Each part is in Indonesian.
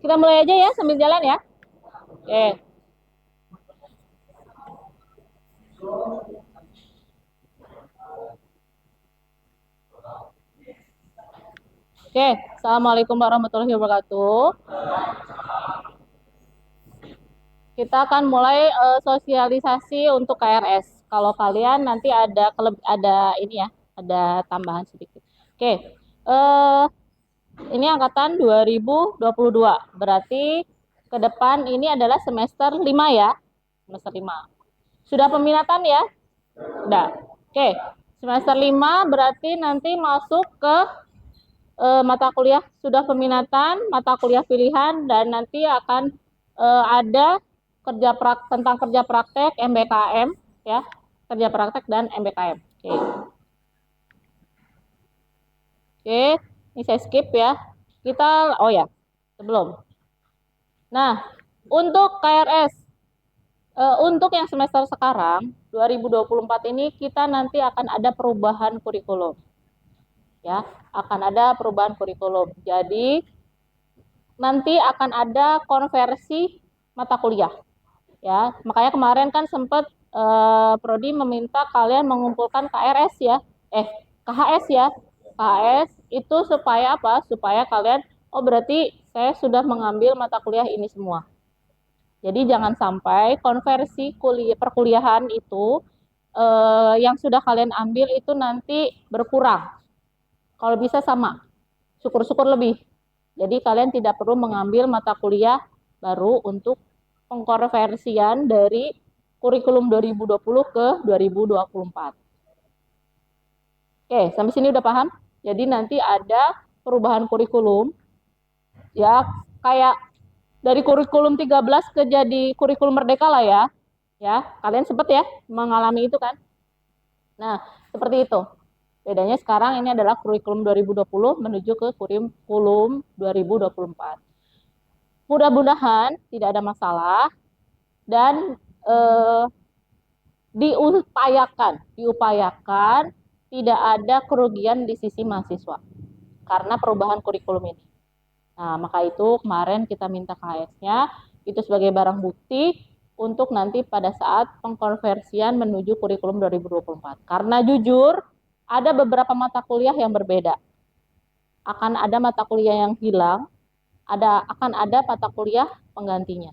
Kita mulai aja ya sambil jalan ya. Oke. Oke, Assalamualaikum warahmatullahi wabarakatuh. Kita akan mulai sosialisasi untuk KRS. Kalau kalian nanti ada ini ya, ada tambahan sedikit. Oke, ini angkatan 2022. Berarti ke depan ini adalah semester 5 ya. Semester 5. Sudah peminatan ya? Sudah. Oke, semester 5 berarti nanti masuk ke mata kuliah sudah peminatan, mata kuliah pilihan, dan nanti akan ada tentang kerja praktek MBKM ya, kerja praktek dan MBKM. Oke. Oke, ini saya skip ya. Kita oh ya, sebelum. Nah, untuk KRS untuk yang semester sekarang 2024 ini kita nanti akan ada perubahan kurikulum. Ya, akan ada perubahan kurikulum. Jadi nanti akan ada konversi mata kuliah. Ya, makanya kemarin kan sempat Prodi meminta kalian mengumpulkan KRS ya, KHS ya, KHS itu supaya apa? Supaya kalian, oh berarti saya sudah mengambil mata kuliah ini semua. Jadi jangan sampai konversi perkuliahan itu yang sudah kalian ambil itu nanti berkurang. Kalau bisa sama, syukur-syukur lebih. Jadi kalian tidak perlu mengambil mata kuliah baru untuk pengkonversian dari kurikulum 2020 ke 2024. Oke, sampai sini udah paham? Jadi nanti ada perubahan kurikulum, ya kayak dari kurikulum 13 ke jadi kurikulum merdeka lah ya. Ya, kalian sempat ya mengalami itu kan? Nah, seperti itu. Bedanya sekarang ini adalah kurikulum 2020 menuju ke kurikulum 2024. Mudah-mudahan tidak ada masalah dan diupayakan tidak ada kerugian di sisi mahasiswa karena perubahan kurikulum ini. Nah, maka itu kemarin kita minta KHS-nya itu sebagai barang bukti untuk nanti pada saat pengkonversian menuju kurikulum 2024. Karena jujur, ada beberapa mata kuliah yang berbeda. Akan ada mata kuliah yang hilang, akan ada mata kuliah penggantinya.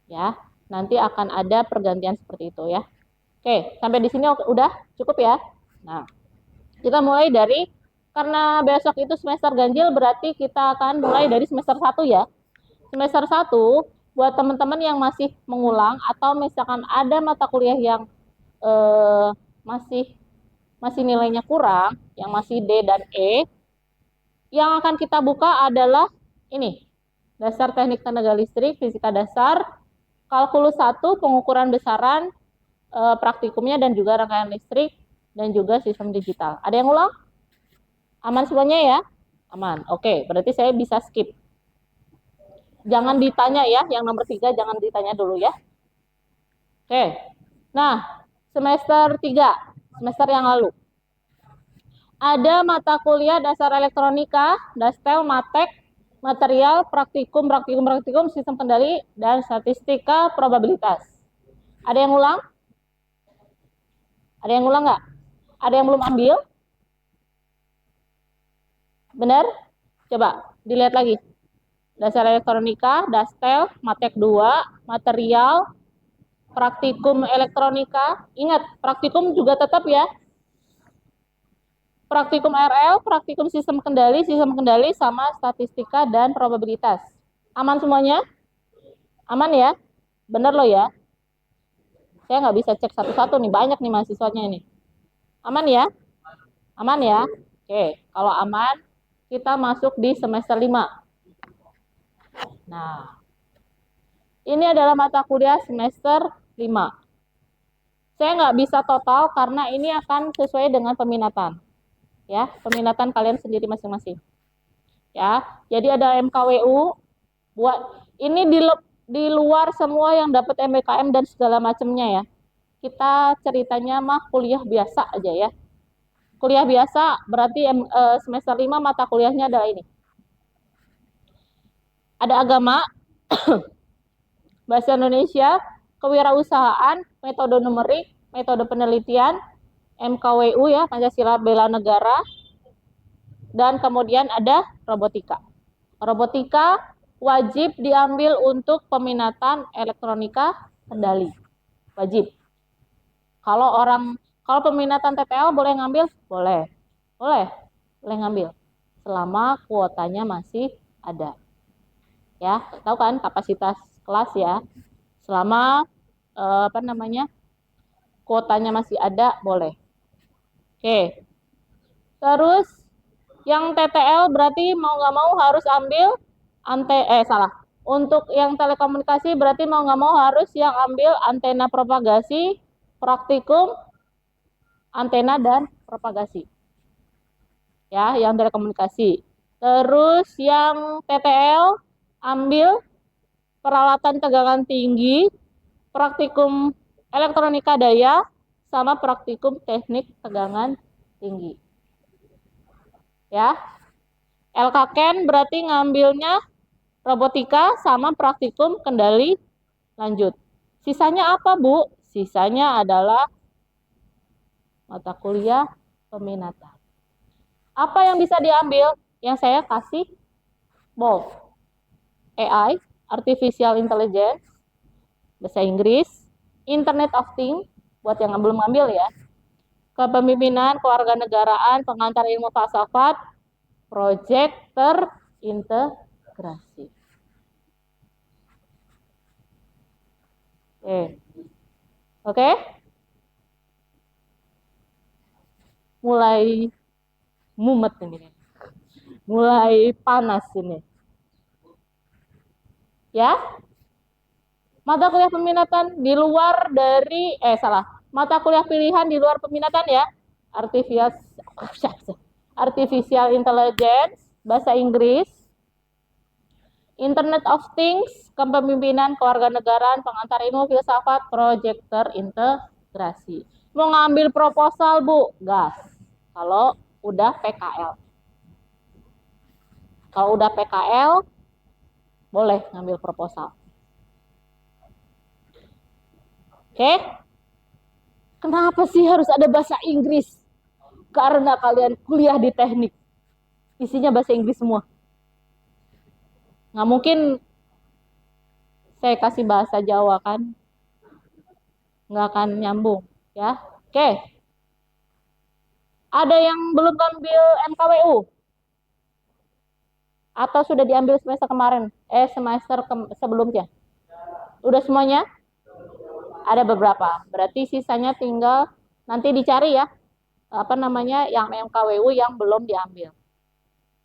Ya, nanti akan ada pergantian seperti itu ya. Oke, sampai di sini udah cukup ya. Nah, kita mulai dari karena besok itu semester ganjil berarti kita akan mulai dari semester 1 ya. Semester 1 buat teman-teman yang masih mengulang atau misalkan ada mata kuliah yang masih nilainya kurang, yang masih D dan E, yang akan kita buka adalah ini. Dasar Teknik Tenaga Listrik, Fisika Dasar, Kalkulus 1, pengukuran besaran, praktikumnya dan juga rangkaian listrik dan juga sistem digital. Ada yang ulang? Aman semuanya ya? Aman. Oke, berarti saya bisa skip. Jangan ditanya ya, yang nomor 3 jangan ditanya dulu ya. Oke. Nah, semester 3, semester yang lalu. Ada mata kuliah dasar elektronika, dastel, matek, material, praktikum, sistem kendali, dan statistika probabilitas. Ada yang ulang? Ada yang ulang nggak? Ada yang belum ambil? Benar? Coba dilihat lagi. Dasar elektronika, dastel, matek 2, material, praktikum elektronika. Ingat, praktikum juga tetap ya. Praktikum RL, praktikum sistem kendali, sama statistika dan probabilitas. Aman semuanya? Aman ya? Bener loh ya? Saya nggak bisa cek satu-satu nih, banyak nih mahasiswanya ini. Aman ya? Aman ya? Oke, kalau aman, kita masuk di semester 5. Nah, ini adalah mata kuliah semester 5. Saya nggak bisa total karena ini akan sesuai dengan peminatan. Ya, peminatan kalian sendiri masing-masing. Ya, jadi ada MKWU buat ini di luar semua yang dapat MBKM dan segala macamnya ya. Kita ceritanya mah kuliah biasa aja ya. Kuliah biasa berarti semester 5 mata kuliahnya adalah ini. Ada agama, bahasa Indonesia, kewirausahaan, metode numerik, metode penelitian, MKWU ya, Pancasila Bela Negara, dan kemudian ada robotika. Robotika wajib diambil untuk peminatan elektronika kendali. Wajib. Kalau peminatan TTL boleh ngambil? Boleh. Boleh ngambil. Selama kuotanya masih ada. Ya, tahu kan kapasitas kelas ya. Selama kuotanya masih ada, boleh. Oke. Terus yang TTL berarti mau nggak mau harus ambil Untuk yang telekomunikasi berarti mau nggak mau harus yang ambil antena propagasi, praktikum, antena dan propagasi. Ya, yang telekomunikasi. Terus yang TTL ambil peralatan tegangan tinggi, praktikum elektronika daya, sama praktikum teknik tegangan tinggi. Ya. LKKN berarti ngambilnya robotika sama praktikum kendali lanjut. Sisanya apa, Bu? Sisanya adalah mata kuliah peminatan. Apa yang bisa diambil? Yang saya kasih both. AI, Artificial Intelligence, bahasa Inggris, Internet of Things, buat yang belum ngambil ya. Kepemimpinan, kewarganegaraan, pengantar ilmu falsafat, proyek terintegrasi. Oke. Mulai mumet ini. Mulai panas ini. Ya. Mata kuliah peminatan di luar dari mata kuliah pilihan di luar peminatan ya. Artificial Intelligence, bahasa Inggris, Internet of Things, kepemimpinan, kewarganegaraan, pengantar ilmu filsafat, proyek terintegrasi. Mau ngambil proposal, Bu? Gas. Kalau udah PKL. Kalau udah PKL, boleh ngambil proposal. Oke? Kenapa sih harus ada bahasa Inggris? Karena kalian kuliah di teknik. Isinya bahasa Inggris semua. Nggak mungkin saya kasih bahasa Jawa kan? Nggak akan nyambung. Ya, oke. Ada yang belum ngambil MKWU? Atau sudah diambil semester kemarin? Semester sebelumnya? Udah semuanya? Ada beberapa. Berarti sisanya tinggal nanti dicari ya. Yang MKWU yang belum diambil.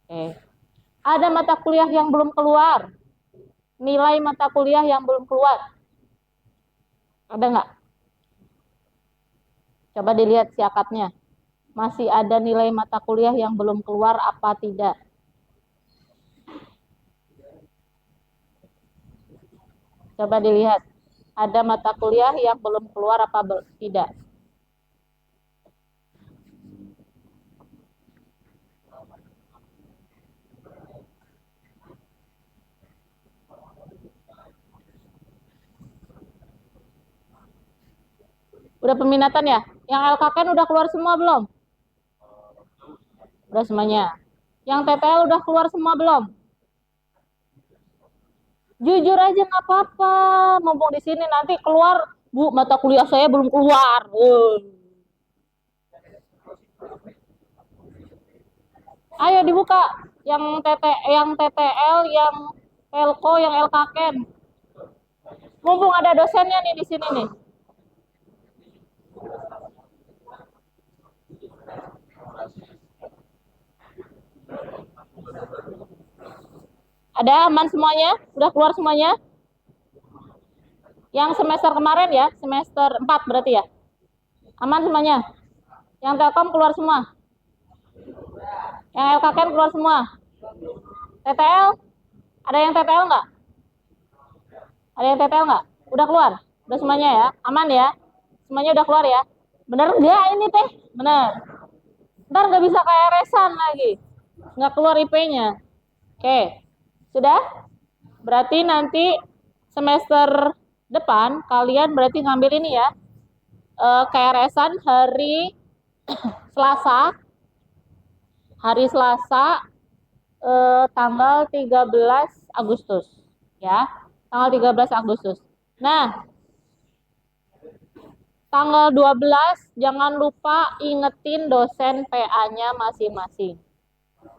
Oke. Ada mata kuliah yang belum keluar. Nilai mata kuliah yang belum keluar. Ada nggak? Coba dilihat siakatnya. Masih ada nilai mata kuliah yang belum keluar apa tidak? Coba dilihat. Ada mata kuliah yang belum keluar apa tidak? Udah peminatan ya? Yang LKKN udah keluar semua belum? Udah semuanya. Yang TTL udah keluar semua belum? Jujur aja nggak apa-apa. Mumpung di sini nanti keluar, Bu, mata kuliah saya belum keluar. Ayo dibuka yang TTL, yang Telco, yang LKKN. Mumpung ada dosennya nih di sini nih. Ada aman semuanya? Udah keluar semuanya? Yang semester kemarin ya, semester 4 berarti ya? Aman semuanya? Yang Telkom keluar semua? Yang LKKN keluar semua? TTL? Ada yang TTL nggak? Ada yang TTL nggak? Udah keluar? Udah semuanya ya? Aman ya? Semuanya udah keluar ya? Bener nggak ini teh? Bener. Ntar nggak bisa kayak resan lagi. Nggak keluar IP-nya. Oke. Sudah? Berarti nanti semester depan kalian berarti ngambil ini ya, KRS-an Selasa, hari Selasa tanggal 13 Agustus ya. Tanggal 13 Agustus. Nah, tanggal 12 jangan lupa ingetin dosen PA-nya masing-masing.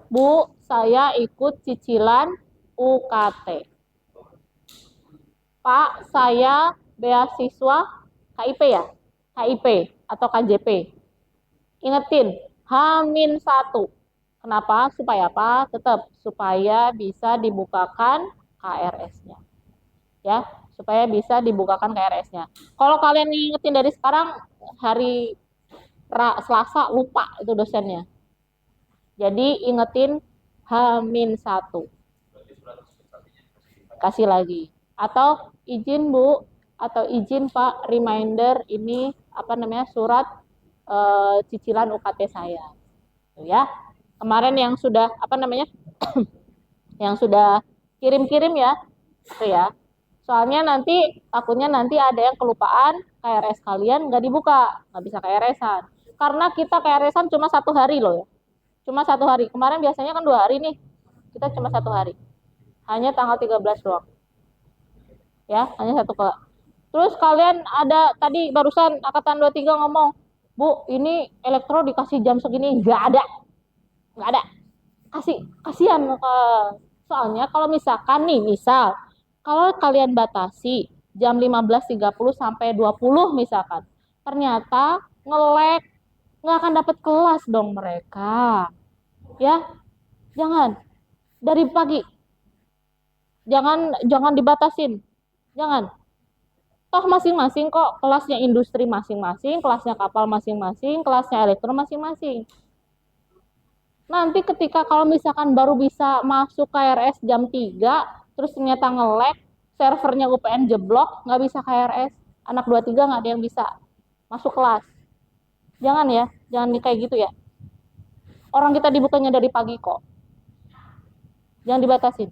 Bu, saya ikut cicilan UKT. Pak, saya beasiswa KIP ya? KIP atau KJP. Ingetin, H-1. Kenapa? Supaya apa? Tetap supaya bisa dibukakan KRS-nya. Ya, supaya bisa dibukakan KRS-nya. Kalau kalian ingetin dari sekarang, hari Selasa lupa itu dosennya. Jadi ingetin H-1. Kasih lagi. Atau izin Bu, atau izin Pak, reminder ini apa namanya surat cicilan UKT saya. Tuh ya. Kemarin yang sudah apa namanya yang sudah kirim-kirim ya, itu ya. Soalnya nanti takutnya nanti ada yang kelupaan KRS kalian nggak dibuka, nggak bisa KRS-an. Karena kita KRS-an cuma 1 hari loh ya. Cuma 1 hari. Kemarin biasanya kan 2 hari nih. Kita cuma 1 hari. Hanya tanggal 13 doang. Ya, hanya satu ke. Terus kalian ada tadi barusan angkatan 23 ngomong, Bu, ini elektro dikasih jam segini. Nggak ada. Nggak ada. Kasihan. Soalnya kalau misalkan nih, misal, kalau kalian batasi jam 15.30 sampai 20 misalkan, ternyata nge-lag, nggak akan dapat kelas dong mereka. Ya, jangan. Dari pagi. Jangan dibatasin. Jangan. Toh masing-masing kok, kelasnya industri masing-masing, kelasnya kapal masing-masing, kelasnya elektro masing-masing. Nanti ketika kalau misalkan baru bisa masuk KRS jam 3, terus ternyata nge-lag, servernya UPN jeblok, nggak bisa KRS, anak 23 nggak ada yang bisa masuk kelas. Jangan ya, jangan kayak gitu ya. Orang kita dibukanya dari pagi kok. Jangan dibatasin.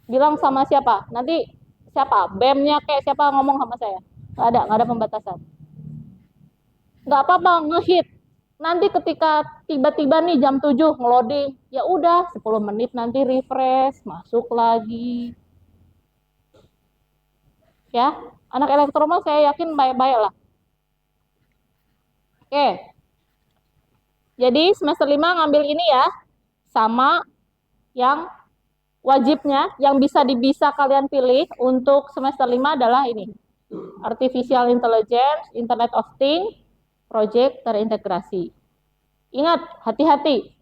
Bilang sama siapa? Nanti siapa? BEM-nya kayak siapa ngomong sama saya? Nggak ada pembatasan. Nggak apa-apa, ngehit. Nanti ketika tiba-tiba nih jam 7 ngeloading, ya udah 10 menit nanti refresh, masuk lagi. Ya, anak elektromo saya yakin baik-baik lah. Oke. Jadi semester 5 ngambil ini ya, sama yang wajibnya, yang bisa kalian pilih untuk semester 5 adalah ini. Artificial Intelligence, Internet of Things, Project terintegrasi. Ingat, hati-hati.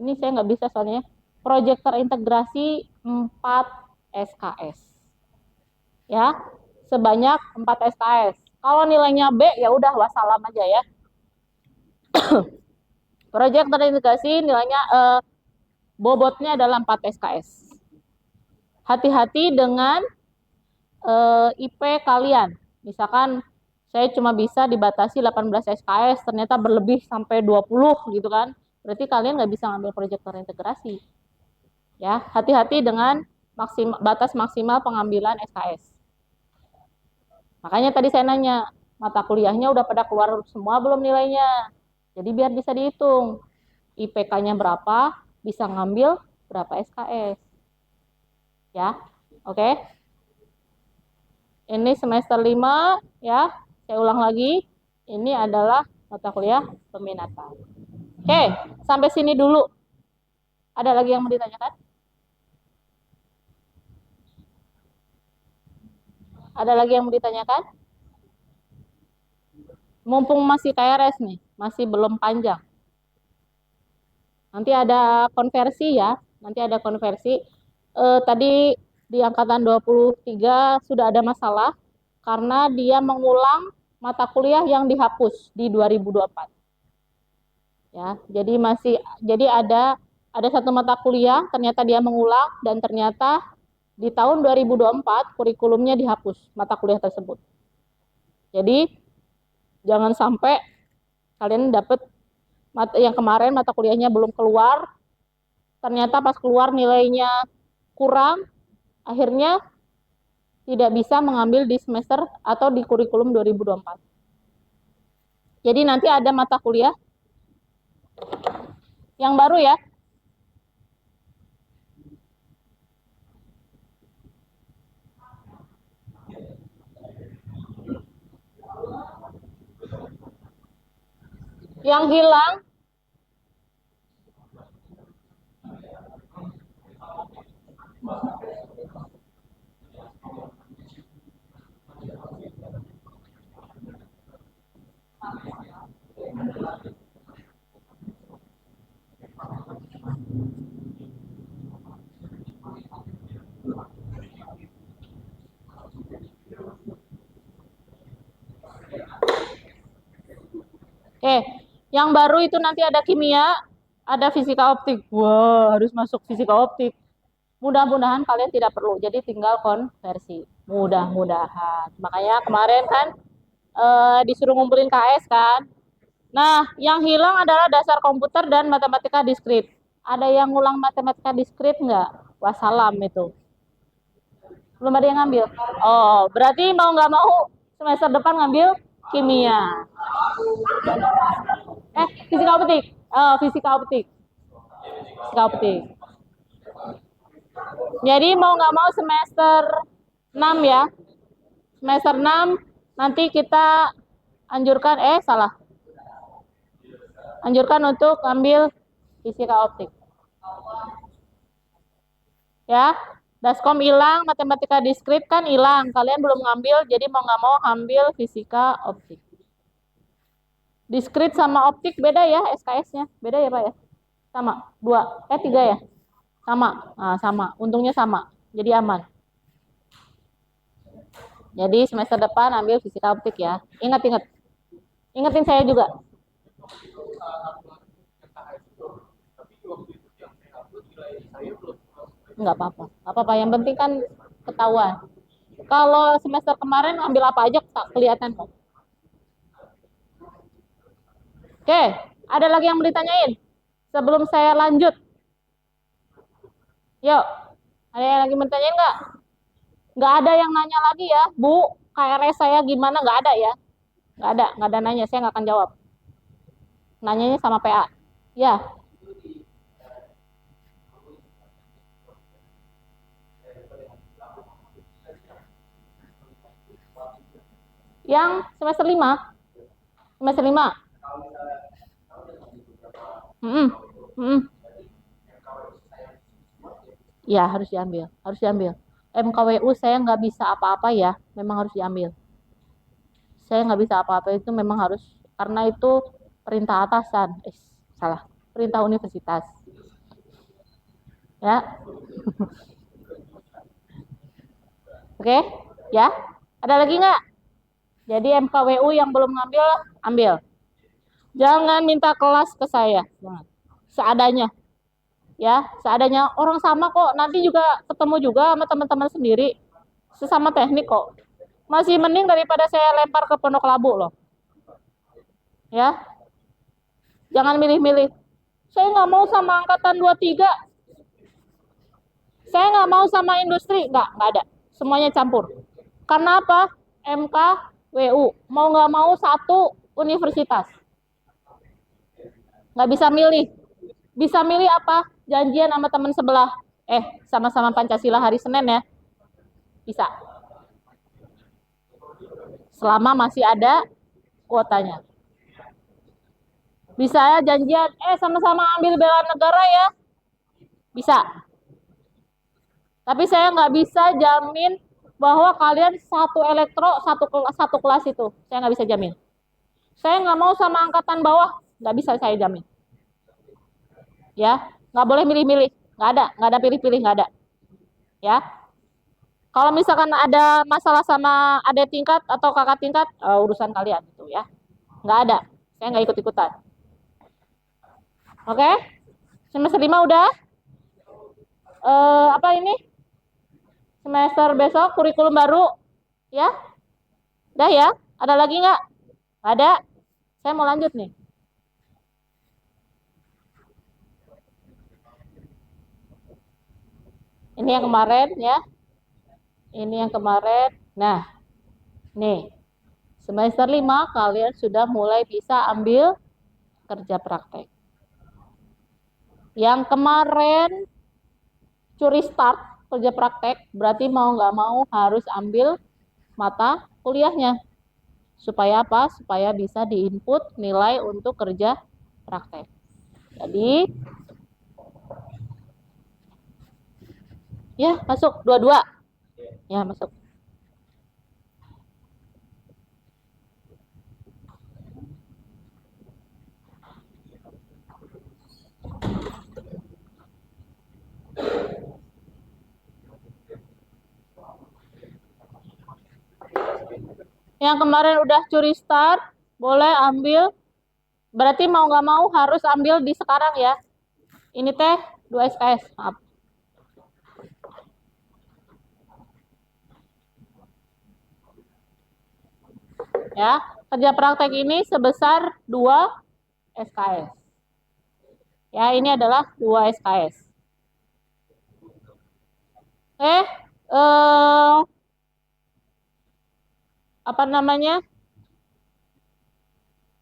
Ini saya nggak bisa soalnya. Project terintegrasi 4 SKS. Ya, sebanyak 4 SKS. Kalau nilainya B, ya udah wassalam aja ya. Project terintegrasi nilainya bobotnya adalah 4 SKS. Hati-hati dengan IP kalian. Misalkan saya cuma bisa dibatasi 18 SKS, ternyata berlebih sampai 20 gitu kan. Berarti kalian nggak bisa ngambil proyek terintegrasi. Ya, hati-hati dengan batas maksimal pengambilan SKS. Makanya tadi saya nanya, mata kuliahnya udah pada keluar semua belum nilainya? Jadi biar bisa dihitung. IPK-nya berapa, bisa ngambil berapa SKS. Ya, oke. Ini semester 5 ya. Saya ulang lagi. Ini adalah mata kuliah peminatan. Oke, sampai sini dulu. Ada lagi yang mau ditanyakan? Ada lagi yang mau ditanyakan? Mumpung masih KRS nih, masih belum panjang. Nanti ada konversi ya. Nanti ada konversi. Tadi di angkatan 23 sudah ada masalah karena dia mengulang mata kuliah yang dihapus di 2024. Ya, jadi ada satu mata kuliah ternyata dia mengulang dan ternyata di tahun 2024 kurikulumnya dihapus mata kuliah tersebut. Jadi jangan sampai kalian dapat yang kemarin mata kuliahnya belum keluar, ternyata pas keluar nilainya kurang, akhirnya tidak bisa mengambil di semester atau di kurikulum 2024. Jadi nanti ada mata kuliah yang baru ya. Yang hilang yang baru itu nanti ada kimia, ada fisika optik. Wah, harus masuk fisika optik. Mudah-mudahan kalian tidak perlu, jadi tinggal konversi. Mudah-mudahan. Makanya kemarin kan disuruh ngumpulin KS kan. Nah, yang hilang adalah dasar komputer dan matematika diskrit. Ada yang ngulang matematika diskrit nggak? Wassalam itu. Belum ada yang ngambil. Oh, berarti mau nggak mau semester depan ngambil kimia. Fisika optik. Oh, fisika optik. Fisika optik. Jadi mau nggak mau semester 6 ya. Semester 6 nanti kita anjurkan, salah. Anjurkan untuk ambil fisika optik. Ya, Daskom hilang, matematika diskrit kan hilang. Kalian belum ngambil, jadi mau nggak mau ambil fisika optik. Diskrit sama optik beda ya SKS-nya. Beda ya Pak ya? Sama, 3 ya? Sama, nah, sama. Untungnya sama, jadi aman. Jadi semester depan ambil fisika optik ya. Ingat-ingat. Ingetin saya juga. Nggak apa-apa. Apa-apa, yang penting kan ketahuan. Kalau semester kemarin ambil apa aja tak kelihatan kok. Oke, ada lagi yang mau ditanyain? Sebelum saya lanjut. Yuk, ada yang lagi mau ditanyain nggak? Nggak ada yang nanya lagi ya, Bu, KRS saya gimana? Nggak ada ya? Nggak ada nanya, saya nggak akan jawab. Nanyanya sama PA. Ya, yang semester 5. Semester 5. Hmm, hmm. Ya, harus diambil. Harus diambil. MKWU saya nggak bisa apa-apa ya, memang harus diambil. Saya nggak bisa apa-apa, itu memang harus, karena itu perintah atasan. Salah. Perintah universitas. Ya. Oke, ya. Ada lagi nggak? Jadi MKWU yang belum ngambil, ambil. Jangan minta kelas ke saya. Jangan. Seadanya. Ya, seadanya. Orang sama kok. Nanti juga ketemu juga sama teman-teman sendiri. Sesama teknik kok. Masih mending daripada saya lempar ke Pondok Labu loh. Ya, jangan milih-milih. Saya nggak mau sama angkatan 23. Saya nggak mau sama industri. Nggak ada. Semuanya campur. Karena apa? MKWU. Mau nggak mau satu universitas. Nggak bisa milih. Bisa milih apa? Janjian sama teman sebelah. Sama-sama Pancasila hari Senin ya. Bisa. Selama masih ada kuotanya. Bisa ya janjian, sama-sama ambil bela negara ya. Bisa. Tapi saya nggak bisa jamin bahwa kalian satu elektro, satu kelas itu. Saya nggak bisa jamin. Saya nggak mau sama angkatan bawah, nggak bisa saya jamin. Ya, nggak boleh milih-milih. Nggak ada pilih-pilih, nggak ada. Ya, kalau misalkan ada masalah sama adik tingkat atau kakak tingkat, urusan kalian itu ya. Nggak ada. Saya nggak ikut-ikutan. Oke? Semester 5 udah? Apa ini? Semester besok kurikulum baru. Ya? Udah ya? Ada lagi nggak? Nggak ada. Saya mau lanjut nih. Ini yang kemarin ya. Ini yang kemarin. Nah, nih. Semester 5 kalian sudah mulai bisa ambil kerja praktek. Yang kemarin curi start kerja praktek, berarti mau nggak mau harus ambil mata kuliahnya. Supaya apa? Supaya bisa diinput nilai untuk kerja praktek. Jadi, ya masuk dua-dua. Ya, masuk. Yang kemarin udah curi start, boleh ambil. Berarti mau nggak mau harus ambil di sekarang ya. Ini teh 2 SKS, maaf. Ya, kerja praktek ini sebesar 2 SKS. Ya, ini adalah 2 SKS. Eh, apa namanya?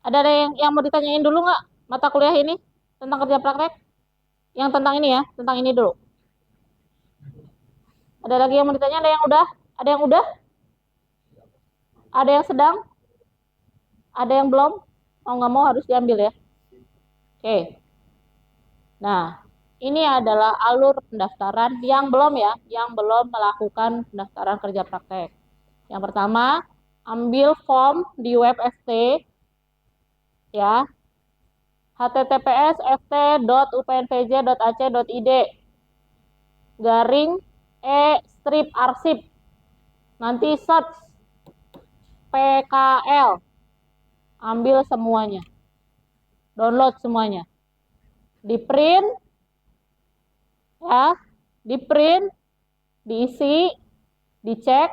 Ada yang mau ditanyain dulu nggak mata kuliah ini tentang kerja praktek? Yang tentang ini ya, tentang ini dulu. Ada lagi yang mau ditanya? Ada yang udah? Ada yang udah? Ada yang sedang? Ada yang belum? Mau nggak mau harus diambil ya. Oke. Nah, ini adalah alur pendaftaran yang belum ya, yang belum melakukan pendaftaran kerja praktek. Yang pertama, ambil form di web FT ya, https://ft.upnpj.ac.id garing strip arsip. Nanti search PKL, ambil semuanya, download semuanya, di print ya, di print, diisi, dicek,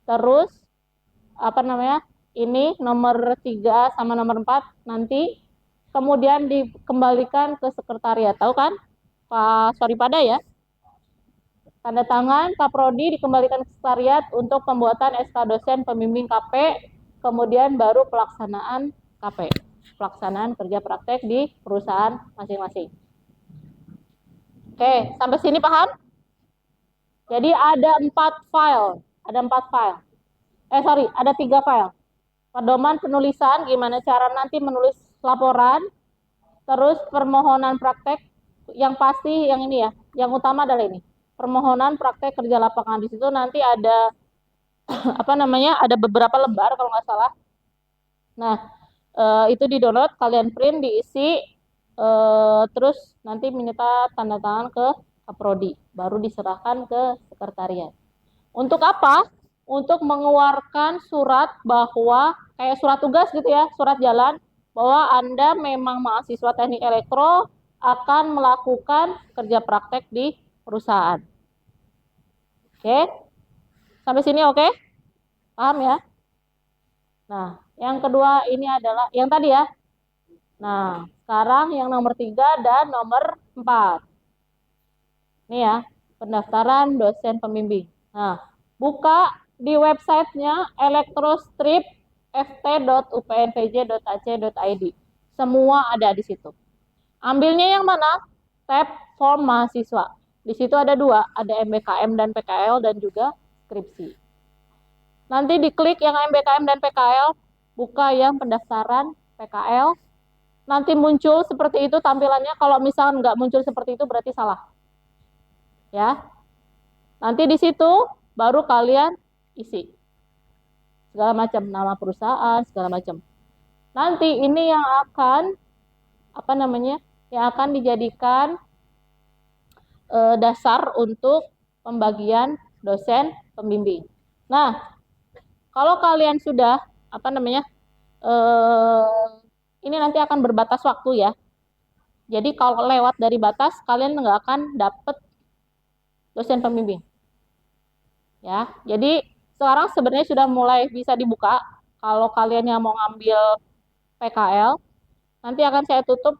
terus apa namanya, ini nomor 3 sama nomor 4 nanti kemudian dikembalikan ke sekretariat, tahu kan Pak Soripada ya, tanda tangan Kaprodi, dikembalikan ke sekretariat untuk pembuatan SK dosen pembimbing KP, kemudian baru pelaksanaan KP, pelaksanaan kerja praktek di perusahaan masing-masing. Oke, sampai sini paham? Jadi ada 4 file, ada 3 file. Pedoman penulisan, gimana cara nanti menulis laporan, terus permohonan praktek, yang pasti yang ini ya, yang utama adalah ini, permohonan praktek kerja lapangan. Di situ nanti ada apa namanya, ada beberapa lembar kalau nggak salah. Nah, itu di download, kalian print, diisi, terus nanti minta tanda tangan ke Kaprodi, baru diserahkan ke sekretariat. Untuk apa? Untuk mengeluarkan surat bahwa kayak surat tugas gitu ya, surat jalan bahwa Anda memang mahasiswa teknik elektro akan melakukan kerja praktek di perusahaan. Oke? Sampai sini oke? Paham ya? Nah, yang kedua ini adalah yang tadi ya. Nah, sekarang yang nomor 3 dan nomor 4. Ini ya, pendaftaran dosen pembimbing. Nah, buka di websitenya elektrostrip.ft.upnpj.ac.id. Semua ada di situ. Ambilnya yang mana? Tab form mahasiswa. Di situ ada 2, ada MBKM dan PKL dan juga skripsi. Nanti diklik yang MBKM dan PKL, buka yang pendaftaran PKL. Nanti muncul seperti itu tampilannya. Kalau misalkan nggak muncul seperti itu berarti salah. Ya, nanti di situ baru kalian isi segala macam, nama perusahaan segala macam. Nanti ini yang akan apa namanya, yang akan dijadikan dasar untuk pembagian dosen pembimbing. Nah, kalau kalian sudah apa namanya, ini nanti akan berbatas waktu ya. Jadi kalau lewat dari batas kalian nggak akan dapet dosen pembimbing. Ya, jadi sekarang sebenarnya sudah mulai bisa dibuka. Kalau kalian yang mau ngambil PKL, nanti akan saya tutup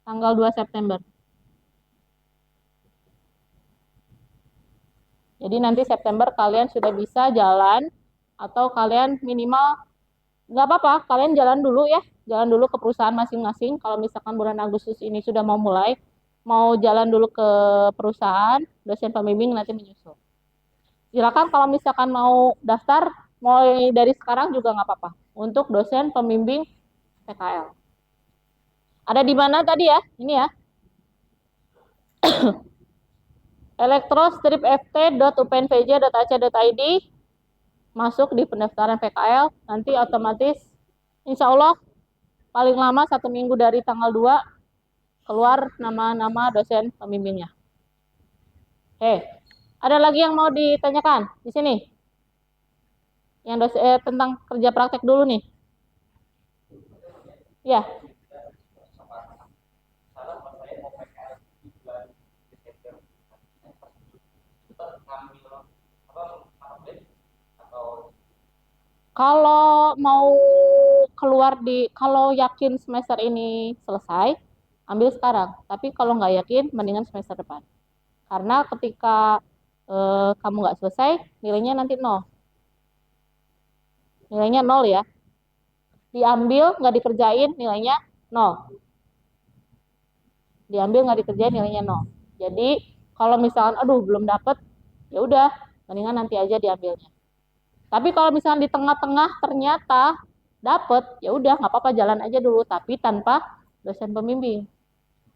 tanggal 2 September. Jadi nanti September kalian sudah bisa jalan atau kalian minimal nggak apa-apa, kalian jalan dulu ya, jalan dulu ke perusahaan masing-masing. Kalau misalkan bulan Agustus ini sudah mau mulai, mau jalan dulu ke perusahaan, dosen pembimbing nanti menyusul. Silakan kalau misalkan mau daftar, mulai dari sekarang juga nggak apa-apa. Untuk dosen pembimbing PKL. Ada di mana tadi ya? Ini ya. elektrostripft.upnvj.ac.id, masuk di pendaftaran PKL, nanti otomatis insya Allah paling lama 1 minggu dari tanggal 2 keluar nama-nama dosen pembimbingnya. Oke, ada lagi yang mau ditanyakan di sini? Yang dosen tentang kerja praktek dulu nih. Ya. Kalau mau keluar kalau yakin semester ini selesai, ambil sekarang. Tapi kalau nggak yakin, mendingan semester depan. Karena ketika kamu nggak selesai, nilainya nanti 0. Nilainya 0 ya. Diambil, nggak dikerjain, nilainya 0. Diambil, nggak dikerjain, nilainya 0. Jadi, kalau misalkan, aduh belum dapet, ya udah, mendingan nanti aja diambilnya. Tapi kalau misalnya di tengah-tengah ternyata dapet, ya udah nggak apa-apa, jalan aja dulu, tapi tanpa dosen pembimbing.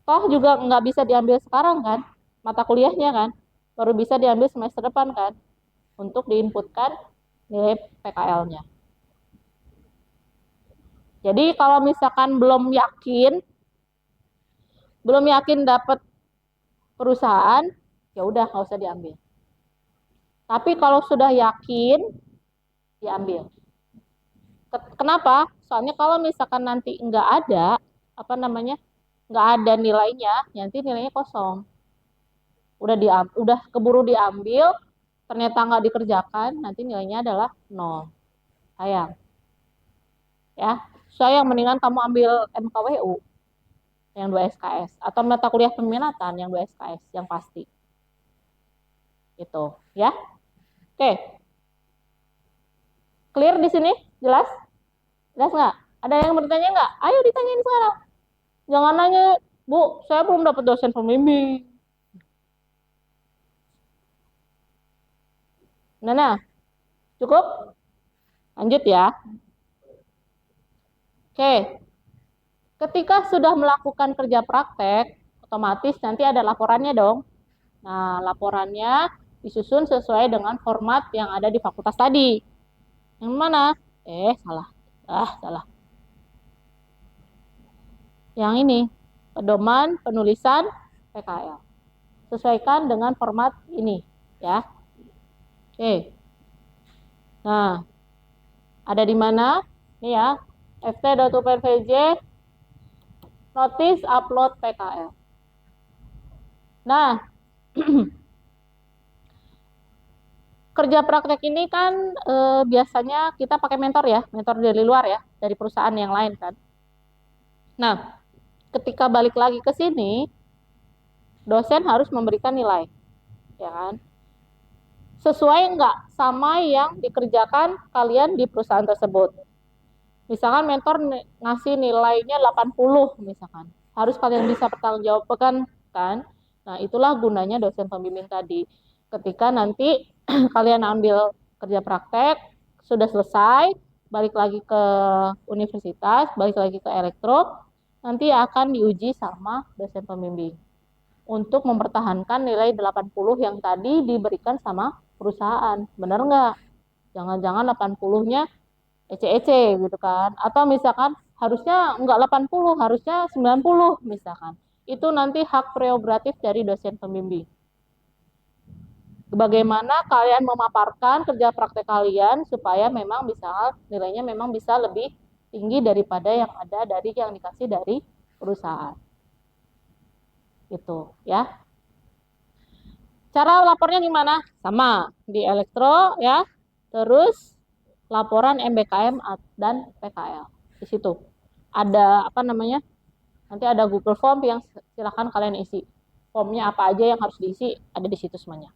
Toh juga nggak bisa diambil sekarang kan, mata kuliahnya kan, baru bisa diambil semester depan kan, untuk diinputkan nilai PKL-nya. Jadi kalau misalkan belum yakin dapat perusahaan, ya udah nggak usah diambil. Tapi kalau sudah yakin, diambil. Kenapa? Soalnya kalau misalkan nanti nggak ada, nggak ada nilainya, nanti nilainya kosong. Udah keburu diambil, ternyata nggak dikerjakan, nanti nilainya adalah 0. Sayang. Ya, sayang, mendingan kamu ambil MKWU yang 2 SKS atau mata kuliah peminatan yang 2 SKS yang pasti. Itu, ya. Oke. Clear di sini? Jelas? Jelas nggak? Ada yang bertanya nggak? Ayo ditanyain sekarang. Jangan nanya, Bu, saya belum dapat dosen pembimbing. Nah, cukup? Lanjut ya. Oke. Ketika sudah melakukan kerja praktek, otomatis nanti ada laporannya dong. Nah, laporannya disusun sesuai dengan format yang ada di fakultas tadi. Yang mana? Salah. Salah. Yang ini, pedoman penulisan PKL. Sesuaikan dengan format ini, ya. Oke. Nah, ada di mana? Ini ya, ft.upnvj notice upload PKL. Nah, kerja praktek ini kan biasanya kita pakai mentor ya, mentor dari luar ya, dari perusahaan yang lain kan. Nah, ketika balik lagi ke sini, dosen harus memberikan nilai, ya kan? Sesuai nggak sama yang dikerjakan kalian di perusahaan tersebut. Misalkan mentor ngasih nilainya 80 misalkan. Harus kalian bisa pertanggungjawabkan kan? Nah, itulah gunanya dosen pembimbing tadi. Ketika nanti kalian ambil kerja praktek, sudah selesai, balik lagi ke universitas, balik lagi ke elektro, nanti akan diuji sama dosen pembimbing untuk mempertahankan nilai 80 yang tadi diberikan sama perusahaan. Benar nggak? Jangan-jangan 80-nya ece-ece gitu kan. Atau misalkan harusnya nggak 80, harusnya 90 misalkan. Itu nanti hak prerogatif dari dosen pembimbing. Bagaimana kalian memaparkan kerja praktek kalian supaya memang bisa nilainya memang bisa lebih tinggi daripada yang ada dari yang dikasih dari perusahaan. Gitu ya. Cara lapornya gimana? Sama di elektro ya. Terus laporan MBKM dan PKL. Di situ ada nanti ada Google Form yang silakan kalian isi. Formnya apa aja yang harus diisi ada di situ semuanya.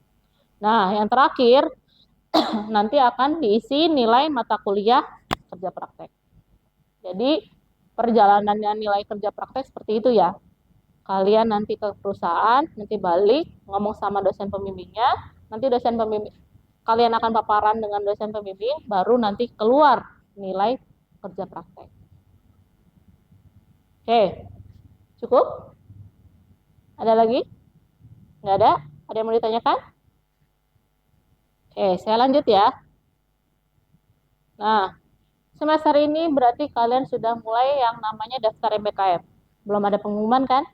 Nah, yang terakhir nanti akan diisi nilai mata kuliah kerja praktek. Jadi perjalanannya nilai kerja praktek seperti itu ya. Kalian nanti ke perusahaan, nanti balik, ngomong sama dosen pembimbingnya, nanti dosen pembimbing, kalian akan paparan dengan dosen pembimbing, baru nanti keluar nilai kerja praktek. Oke, cukup? Ada lagi? Nggak ada? Ada yang mau ditanyakan? Oke, saya lanjut ya. Nah, semester ini berarti kalian sudah mulai yang namanya daftar MBKM. Belum ada pengumuman kan?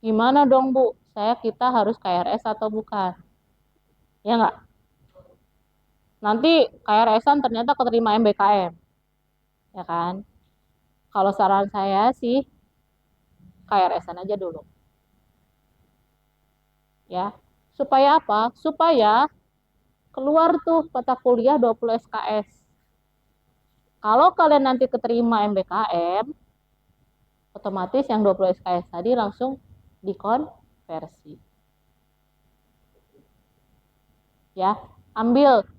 Gimana dong Bu? Kita harus KRS atau bukan? Ya nggak? Nanti KRS-an ternyata keterima MBKM. Ya kan? Kalau saran saya sih KRS-an aja dulu. Ya. Supaya apa? Supaya keluar tuh mata kuliah 20 SKS. Kalau kalian nanti keterima MBKM, otomatis yang 20 SKS tadi langsung dikonversi. Ya,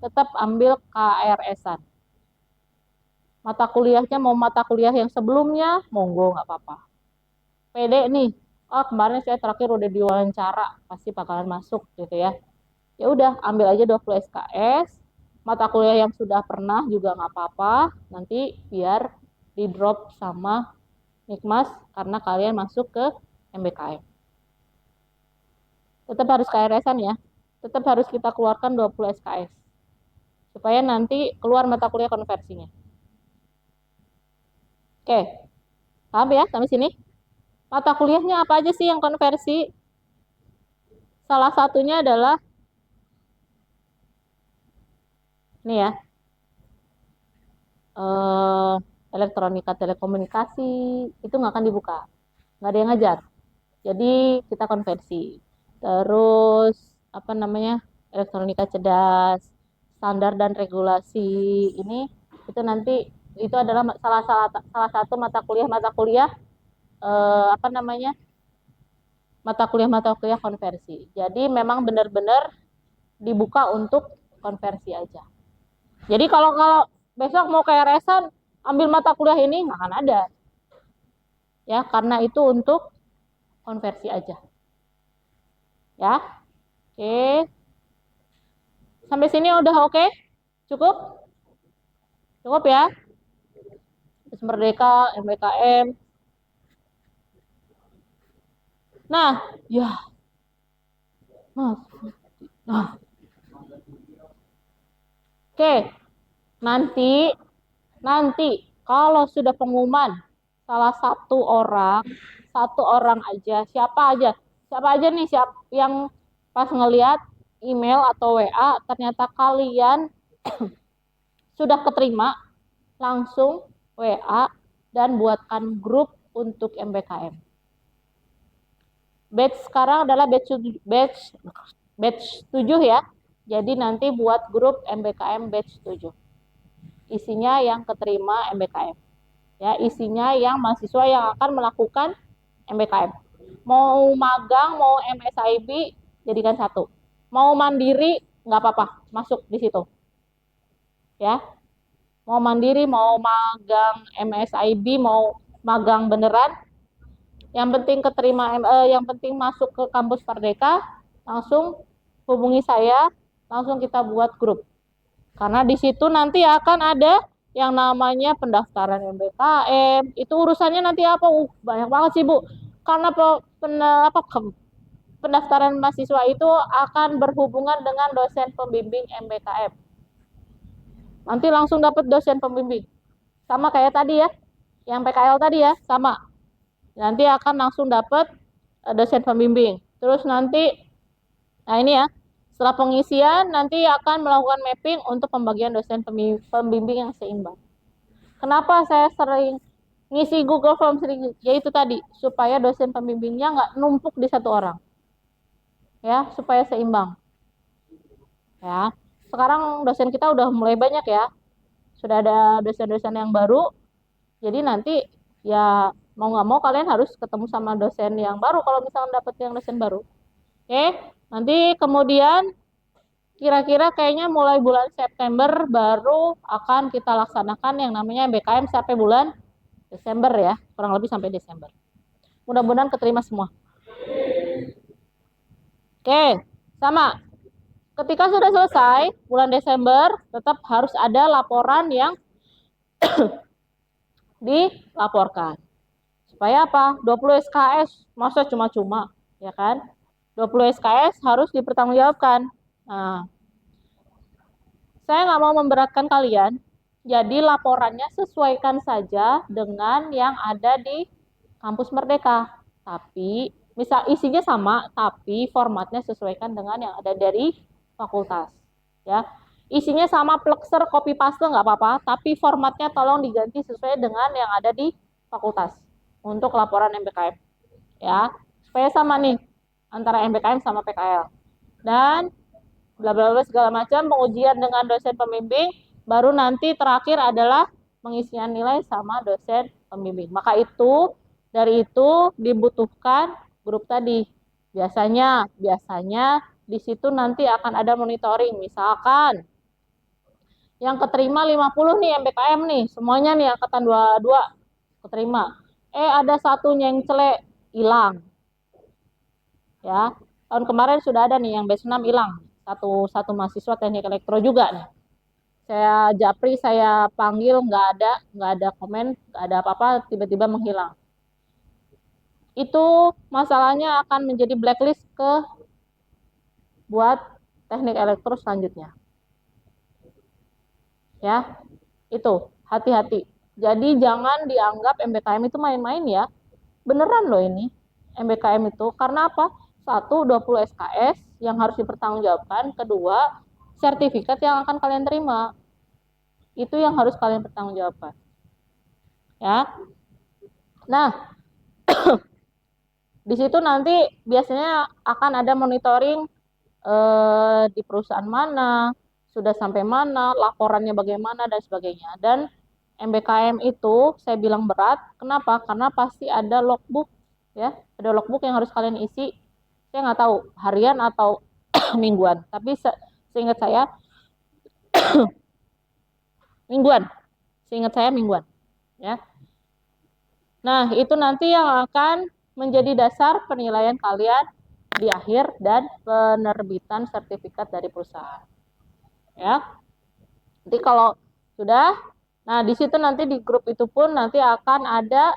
tetap ambil KRS-an. Mata kuliahnya mau mata kuliah yang sebelumnya, monggo nggak apa-apa. Pede nih, kemarin saya terakhir udah diwawancara, pasti bakalan masuk gitu ya. Ya udah, ambil aja 20 SKS, mata kuliah yang sudah pernah juga nggak apa-apa, nanti biar di drop sama Nikmas karena kalian masuk ke MBKM. Tetap harus KRS-an ya, tetap harus kita keluarkan 20 SKS supaya nanti keluar mata kuliah konversinya. Oke, paham ya sampai sini? Mata kuliahnya apa aja sih yang konversi? Salah satunya adalah ini ya, eh, elektronika telekomunikasi itu nggak akan dibuka, nggak ada yang ngajar. Jadi kita konversi. Terus apa namanya elektronika cerdas, standar dan regulasi ini itu nanti itu adalah salah satu mata kuliah apa namanya mata kuliah konversi. Jadi memang benar-benar dibuka untuk konversi aja. Jadi kalau kalau besok mau ke RS-an ambil mata kuliah ini nggak akan ada. Ya, karena itu untuk konversi aja. Ya. Oke. Sampai sini udah oke? Cukup? Cukup ya? Terus Merdeka, MBKM. Nah, ya. Nah. Oke. Nanti kalau sudah pengumuman salah satu orang aja, siapa aja nih yang pas ngelihat email atau WA ternyata kalian sudah keterima, langsung WA dan buatkan grup untuk MBKM. Batch sekarang adalah batch 7 ya. Jadi nanti buat grup MBKM batch 7. Isinya yang keterima MBKM. Ya, isinya yang mahasiswa yang akan melakukan MBKM. Mau magang, mau MSIB, jadikan satu. Mau mandiri, nggak apa-apa, masuk di situ. Ya, mau mandiri, mau magang MSIB, mau magang beneran, yang penting yang penting masuk ke kampus Merdeka, langsung hubungi saya, langsung kita buat grup. Karena di situ nanti akan ada yang namanya pendaftaran MBKM. Itu urusannya nanti apa? Banyak banget sih, Bu. Karena pendaftaran mahasiswa itu akan berhubungan dengan dosen pembimbing MBKM. Nanti langsung dapat dosen pembimbing. Sama kayak tadi ya, yang PKL tadi ya, sama. Nanti akan langsung dapat dosen pembimbing. Terus nanti, nah ini ya, setelah pengisian nanti akan melakukan mapping untuk pembagian dosen pembimbing yang seimbang. Kenapa saya sering ngisi Google Form sering? Yaitu tadi, supaya dosen pembimbingnya nggak numpuk di satu orang. Ya, supaya seimbang. Ya, sekarang dosen kita udah mulai banyak ya. Sudah ada dosen-dosen yang baru. Jadi nanti ya mau nggak mau kalian harus ketemu sama dosen yang baru kalau misalnya dapet yang dosen baru. Oke, nanti kemudian kira-kira kayaknya mulai bulan September baru akan kita laksanakan yang namanya MBKM sampai bulan Desember ya, kurang lebih sampai Desember. Mudah-mudahan keterima semua. Oke, sama. Ketika sudah selesai bulan Desember, tetap harus ada laporan yang dilaporkan. Supaya apa? 20 SKS, masa cuma-cuma, ya kan? 20 SKS harus dipertanggungjawabkan. Nah, saya nggak mau memberatkan kalian, jadi laporannya sesuaikan saja dengan yang ada di Kampus Merdeka. Tapi, misal isinya sama, tapi formatnya sesuaikan dengan yang ada dari fakultas. Ya, isinya sama plexer copy paste nggak apa-apa, tapi formatnya tolong diganti sesuai dengan yang ada di fakultas untuk laporan MBKM. Ya, supaya sama nih antara MBKM sama PKL. Dan bla bla bla segala macam, pengujian dengan dosen pembimbing, baru nanti terakhir adalah pengisian nilai sama dosen pembimbing. Maka itu dari itu dibutuhkan grup tadi. Biasanya di situ nanti akan ada monitoring. Misalkan yang keterima 50 nih MBKM nih, semuanya nih angkatan 22 keterima. Ada satu nyengcelek hilang. Ya, tahun kemarin sudah ada nih yang batch 6 hilang. Satu mahasiswa teknik elektro juga nih. Saya japri, saya panggil, nggak ada komen, nggak ada apa-apa, tiba-tiba menghilang. Itu masalahnya akan menjadi blacklist buat teknik elektro selanjutnya. Ya, itu hati-hati. Jadi jangan dianggap MBKM itu main-main ya. Beneran loh ini MBKM itu. Karena apa? Satu, 20 SKS yang harus dipertanggungjawabkan. Kedua, sertifikat yang akan kalian terima. Itu yang harus kalian pertanggungjawabkan. Ya. Nah, di situ nanti biasanya akan ada monitoring di perusahaan mana, sudah sampai mana, laporannya bagaimana dan sebagainya. Dan MBKM itu saya bilang berat, kenapa? Karena pasti ada logbook, ya, ada logbook yang harus kalian isi. Saya nggak tahu harian atau mingguan, tapi seingat saya mingguan, seingat saya mingguan, ya. Nah, itu nanti yang akan menjadi dasar penilaian kalian di akhir dan penerbitan sertifikat dari perusahaan. Ya. Nanti kalau sudah, nah di situ nanti di grup itu pun nanti akan ada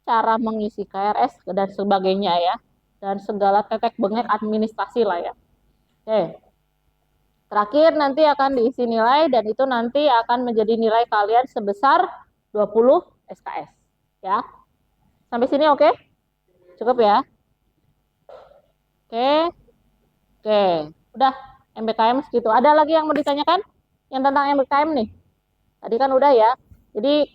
cara mengisi KRS dan sebagainya ya. Dan segala tetek bengek administrasi lah ya. Oke. Terakhir nanti akan diisi nilai dan itu nanti akan menjadi nilai kalian sebesar 20 SKS. Ya. Sampai sini oke? Cukup ya? Oke. Oke. Udah MBKM segitu. Ada lagi yang mau ditanyakan? Yang tentang MBKM nih? Tadi kan udah ya. Jadi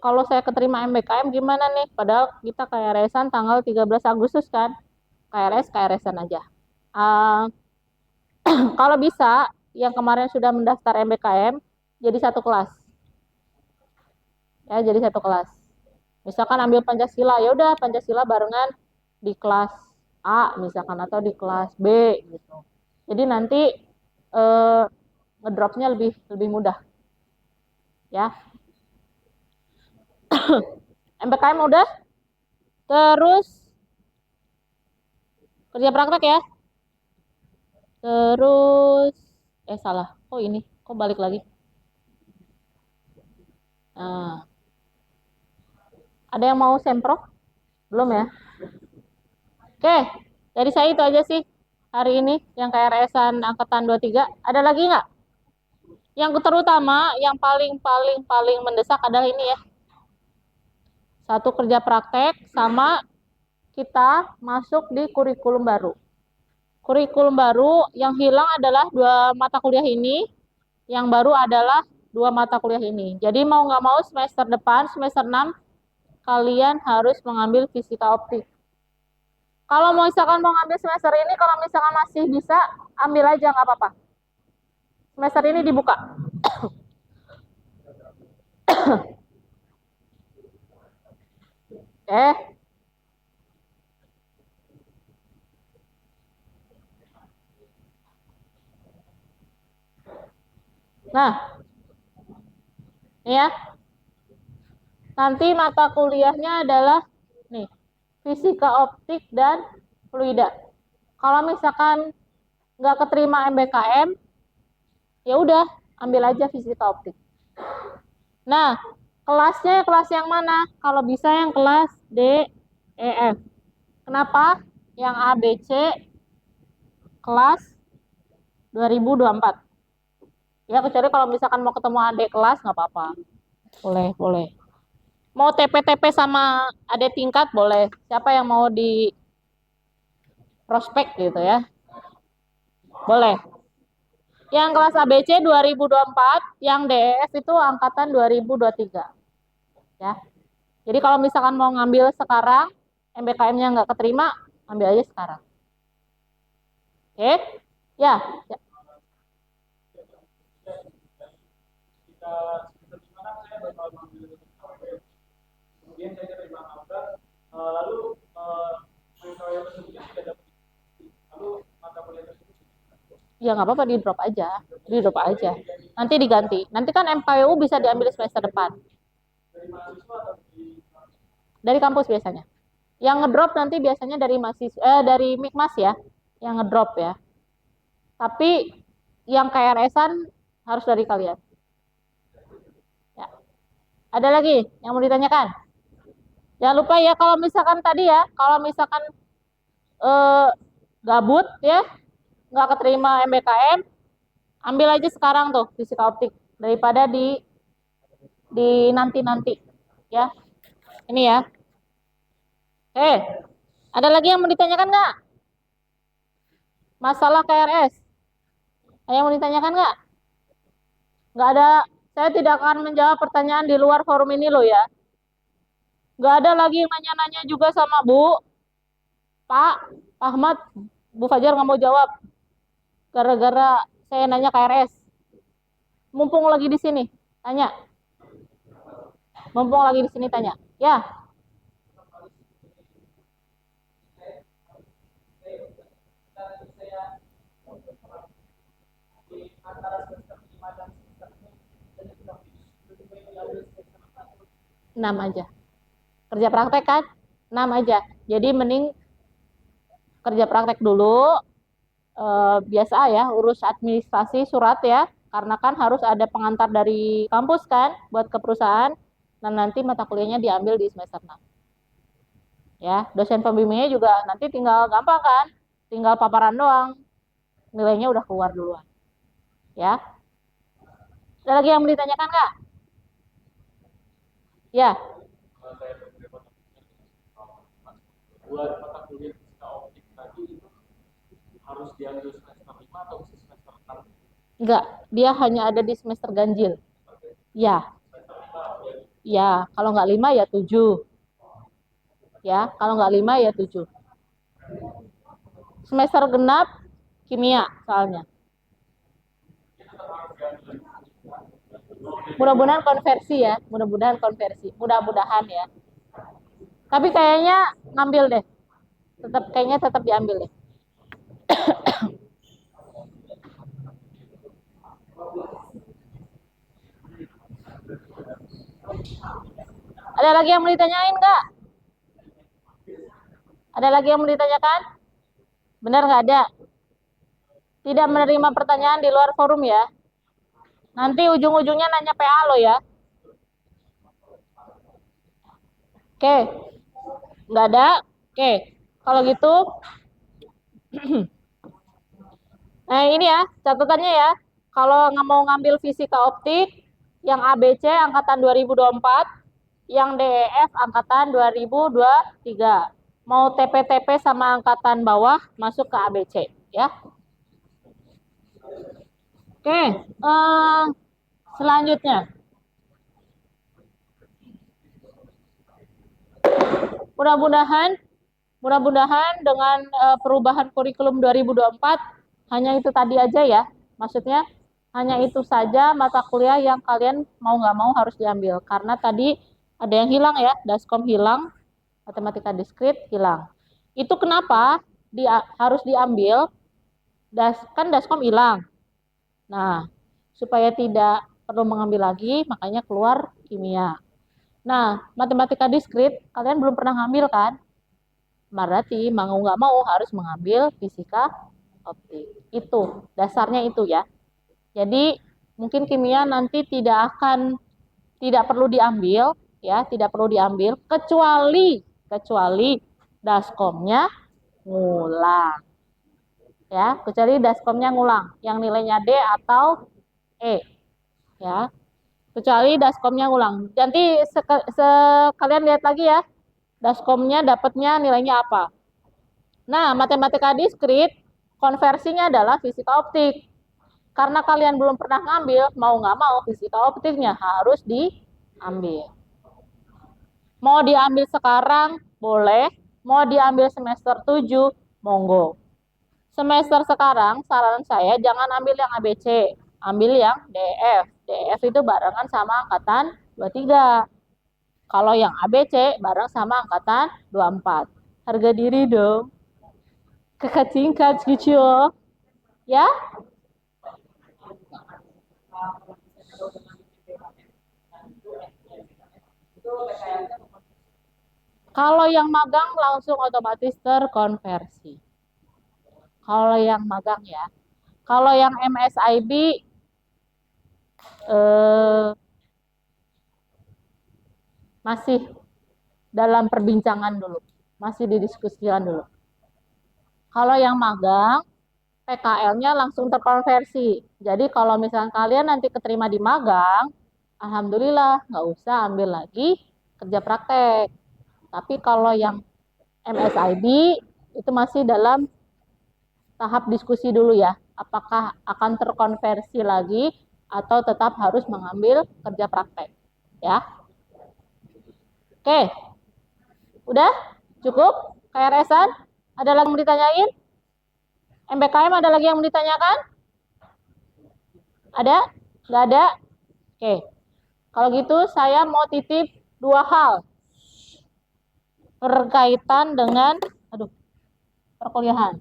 kalau saya keterima MBKM gimana nih? Padahal kita KRS-an tanggal 13 Agustus kan. KRS-an aja. Uh, kalau bisa, yang kemarin sudah mendaftar MBKM, jadi satu kelas. Ya, jadi satu kelas. Misalkan ambil Pancasila, ya udah Pancasila barengan di kelas A misalkan atau di kelas B gitu. Jadi nanti ngedropnya lebih mudah. Ya. MBKM udah. Terus kerja praktek ya. Terus salah. Oh ini, kok balik lagi? Nah, ada yang mau sempro? Belum ya? Oke, dari saya itu aja sih hari ini yang KRS-an angkatan 23. Ada lagi nggak? Yang terutama, yang paling mendesak adalah ini ya. Satu kerja praktek sama kita masuk di kurikulum baru. Kurikulum baru yang hilang adalah 2 mata kuliah ini, yang baru adalah 2 mata kuliah ini. Jadi mau nggak mau semester depan, semester 6, kalian harus mengambil fisika optik. Kalau mau misalkan mau ngambil semester ini, kalau misalkan masih bisa, ambil aja nggak apa-apa. Semester ini dibuka. Nah, ini ya. Nanti mata kuliahnya adalah nih, fisika optik dan fluida. Kalau misalkan nggak keterima MBKM, ya udah ambil aja fisika optik. Nah, kelasnya kelas yang mana? Kalau bisa yang kelas D, E, F. Kenapa? Yang A, B, C kelas 2024. Ya, kecuali kalau misalkan mau ketemu adik kelas nggak apa-apa. Boleh, boleh. Mau TP-TP sama adik tingkat boleh. Siapa yang mau di prospek gitu ya? Boleh. Yang kelas ABC 2024, yang DEF itu angkatan 2023. Ya. Jadi kalau misalkan mau ngambil sekarang, MBKM-nya nggak keterima, ambil aja sekarang. Oke? Ya. Ya. Ya nggak apa-apa, di drop aja. Di drop aja. Nanti diganti. Nanti kan MKU bisa diambil semester depan. Dari kampus biasanya. Yang ngedrop nanti biasanya dari dari Mikmas ya, yang ngedrop ya. Tapi yang KRS-an harus dari kalian. Ya. Ada lagi yang mau ditanyakan? Jangan lupa ya kalau misalkan tadi ya, kalau misalkan eh, gabut ya, nggak keterima MBKM, ambil aja sekarang tuh fisika optik daripada di nanti-nanti ya. Ini ya. Ada lagi yang mau ditanyakan nggak? Masalah KRS? Ada yang mau ditanyakan nggak? Nggak ada. Saya tidak akan menjawab pertanyaan di luar forum ini loh ya. Nggak ada lagi yang nanya-nanya juga sama Bu, Pak, Ahmad, Bu Fajar nggak mau jawab. Gara-gara saya nanya KRS. Mumpung lagi di sini, tanya. Mumpung lagi di sini, tanya. Ya, enam aja. Kerja praktek kan? 6 aja. Jadi mending kerja praktek dulu. Biasa ya, urus administrasi surat ya. Karena kan harus ada pengantar dari kampus kan, buat ke perusahaan. Dan nanti mata kuliahnya diambil di semester 6. Ya, dosen pembimbingnya juga nanti tinggal gampang kan? Tinggal paparan doang. Nilainya udah keluar duluan. Ya. Ada lagi yang mau ditanyakan nggak? Ya. Buat mata kuliah fisika optik tadi itu harus diambil semester 5 atau bisa semester 6? Enggak, dia hanya ada di semester ganjil. Ya. Ya, kalau nggak 5 ya 7. Ya, kalau nggak 5 ya 7. Semester genap kimia soalnya. Mudah-mudahan konversi ya, mudah-mudahan konversi, mudah-mudahan ya. Tapi kayaknya ngambil deh, kayaknya tetap diambil deh. Ada lagi yang mau ditanyain nggak? Ada lagi yang mau ditanyakan? Benar nggak ada? Tidak menerima pertanyaan di luar forum ya. Nanti ujung-ujungnya nanya PA lo ya. Oke, nggak ada? Oke, kalau gitu, nah ini ya catatannya ya. Kalau nggak mau ngambil fisika optik, yang ABC angkatan 2024, yang DEF angkatan 2023. Mau TP-TP sama angkatan bawah masuk ke ABC ya. Oke, selanjutnya. Mudah-mudahan dengan perubahan kurikulum 2024 hanya itu tadi aja ya. Maksudnya hanya itu saja mata kuliah yang kalian mau nggak mau harus diambil. Karena tadi ada yang hilang ya, Daskom hilang, matematika diskrit hilang. Itu kenapa harus diambil? Kan Daskom hilang. Nah, supaya tidak perlu mengambil lagi, makanya keluar kimia. Nah, matematika diskrit, kalian belum pernah ngambil kan? Berarti mau nggak mau harus mengambil fisika optik. Itu, dasarnya itu ya. Jadi, mungkin kimia nanti tidak perlu diambil, ya, tidak perlu diambil, kecuali daskomnya ngulang. Ya, kecuali daskomnya ngulang, yang nilainya D atau E. Ya, kecuali daskomnya ngulang. Nanti sekalian lihat lagi ya, daskomnya dapatnya nilainya apa. Nah, matematika diskrit konversinya adalah fisika optik. Karena kalian belum pernah ngambil, mau nggak mau fisika optiknya harus diambil. Mau diambil sekarang, boleh. Mau diambil semester 7, monggo. Semester sekarang, saran saya jangan ambil yang ABC. Ambil yang DF. DF itu barengan sama angkatan 23. Kalau yang ABC bareng sama angkatan 24. Harga diri dong. Kakak tingkat gitu ya. Kalau yang magang langsung otomatis terkonversi. Kalau yang magang ya. Kalau yang MSIB masih dalam perbincangan dulu. Masih didiskusikan dulu. Kalau yang magang, PKL-nya langsung terkonversi. Jadi kalau misalnya kalian nanti keterima di magang, alhamdulillah nggak usah ambil lagi kerja praktek. Tapi kalau yang MSIB itu masih dalam tahap diskusi dulu ya. Apakah akan terkonversi lagi atau tetap harus mengambil kerja praktek. Ya. Oke. Udah? Cukup? KRS-an? Ada lagi yang mau ditanyain? MBKM ada lagi yang mau ditanyakan? Ada? Nggak ada? Oke. Kalau gitu saya mau titip dua hal berkaitan dengan perkuliahan.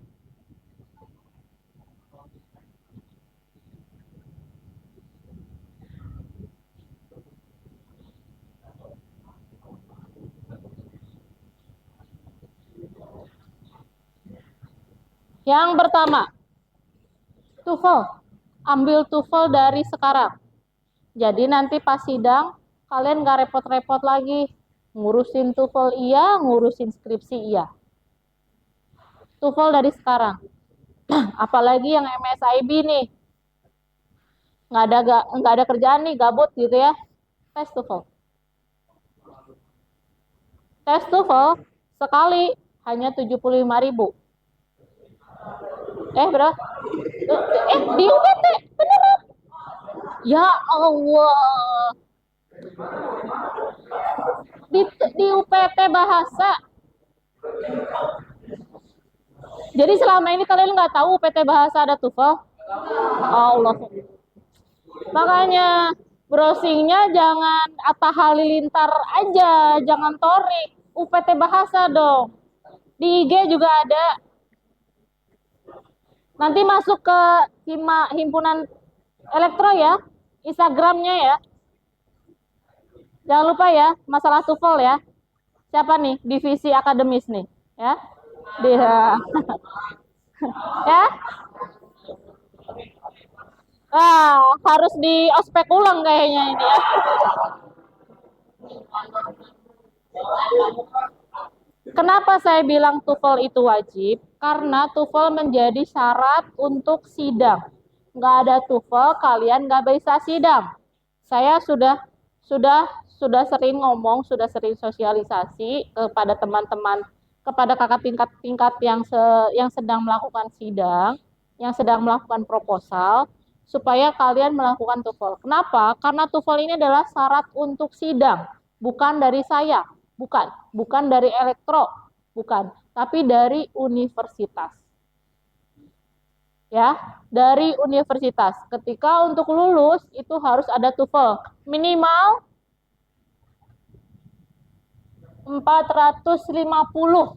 Yang pertama, TOEFL. Ambil TOEFL dari sekarang. Jadi nanti pas sidang, kalian nggak repot-repot lagi. Ngurusin TOEFL iya, ngurusin skripsi iya. TOEFL dari sekarang. Apalagi yang MSIB nih. Nggak ada kerjaan nih, gabut gitu ya. Tes TOEFL. Tes TOEFL sekali hanya 75.000. Berapa? Di UPT, beneran. Ya Allah. Di UPT bahasa. Jadi selama ini kalian nggak tahu UPT bahasa ada TOEFL? Allah. Makanya browsingnya jangan Atta Halilintar aja, jangan Torik. UPT bahasa dong. Di IG juga ada. Nanti masuk ke himpunan elektro ya, Instagramnya ya. Jangan lupa ya, masalah TOEFL ya. Siapa nih? Divisi akademis nih, ya. Dia. Ya. Harus di ospek ulang kayaknya ini ya. Kenapa saya bilang TOEFL itu wajib? Karena TOEFL menjadi syarat untuk sidang. Nggak ada TOEFL, kalian nggak bisa sidang. Saya sudah sering ngomong, sudah sering sosialisasi kepada teman-teman, kepada kakak tingkat yang sedang melakukan sidang, yang sedang melakukan proposal, supaya kalian melakukan TOEFL. Kenapa? Karena TOEFL ini adalah syarat untuk sidang, bukan dari saya. Bukan dari elektro, bukan, tapi dari universitas. Ya, dari universitas. Ketika untuk lulus itu harus ada TOEFL minimal 450.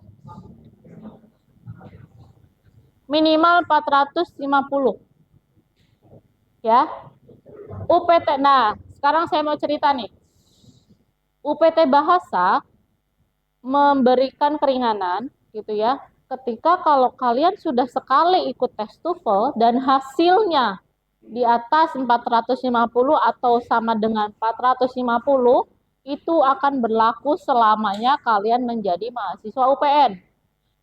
Minimal 450. Ya. UPT. Nah, sekarang saya mau cerita nih. UPT Bahasa memberikan keringanan gitu ya. Ketika kalau kalian sudah sekali ikut tes TOEFL dan hasilnya di atas 450 atau sama dengan 450, itu akan berlaku selamanya kalian menjadi mahasiswa UPN.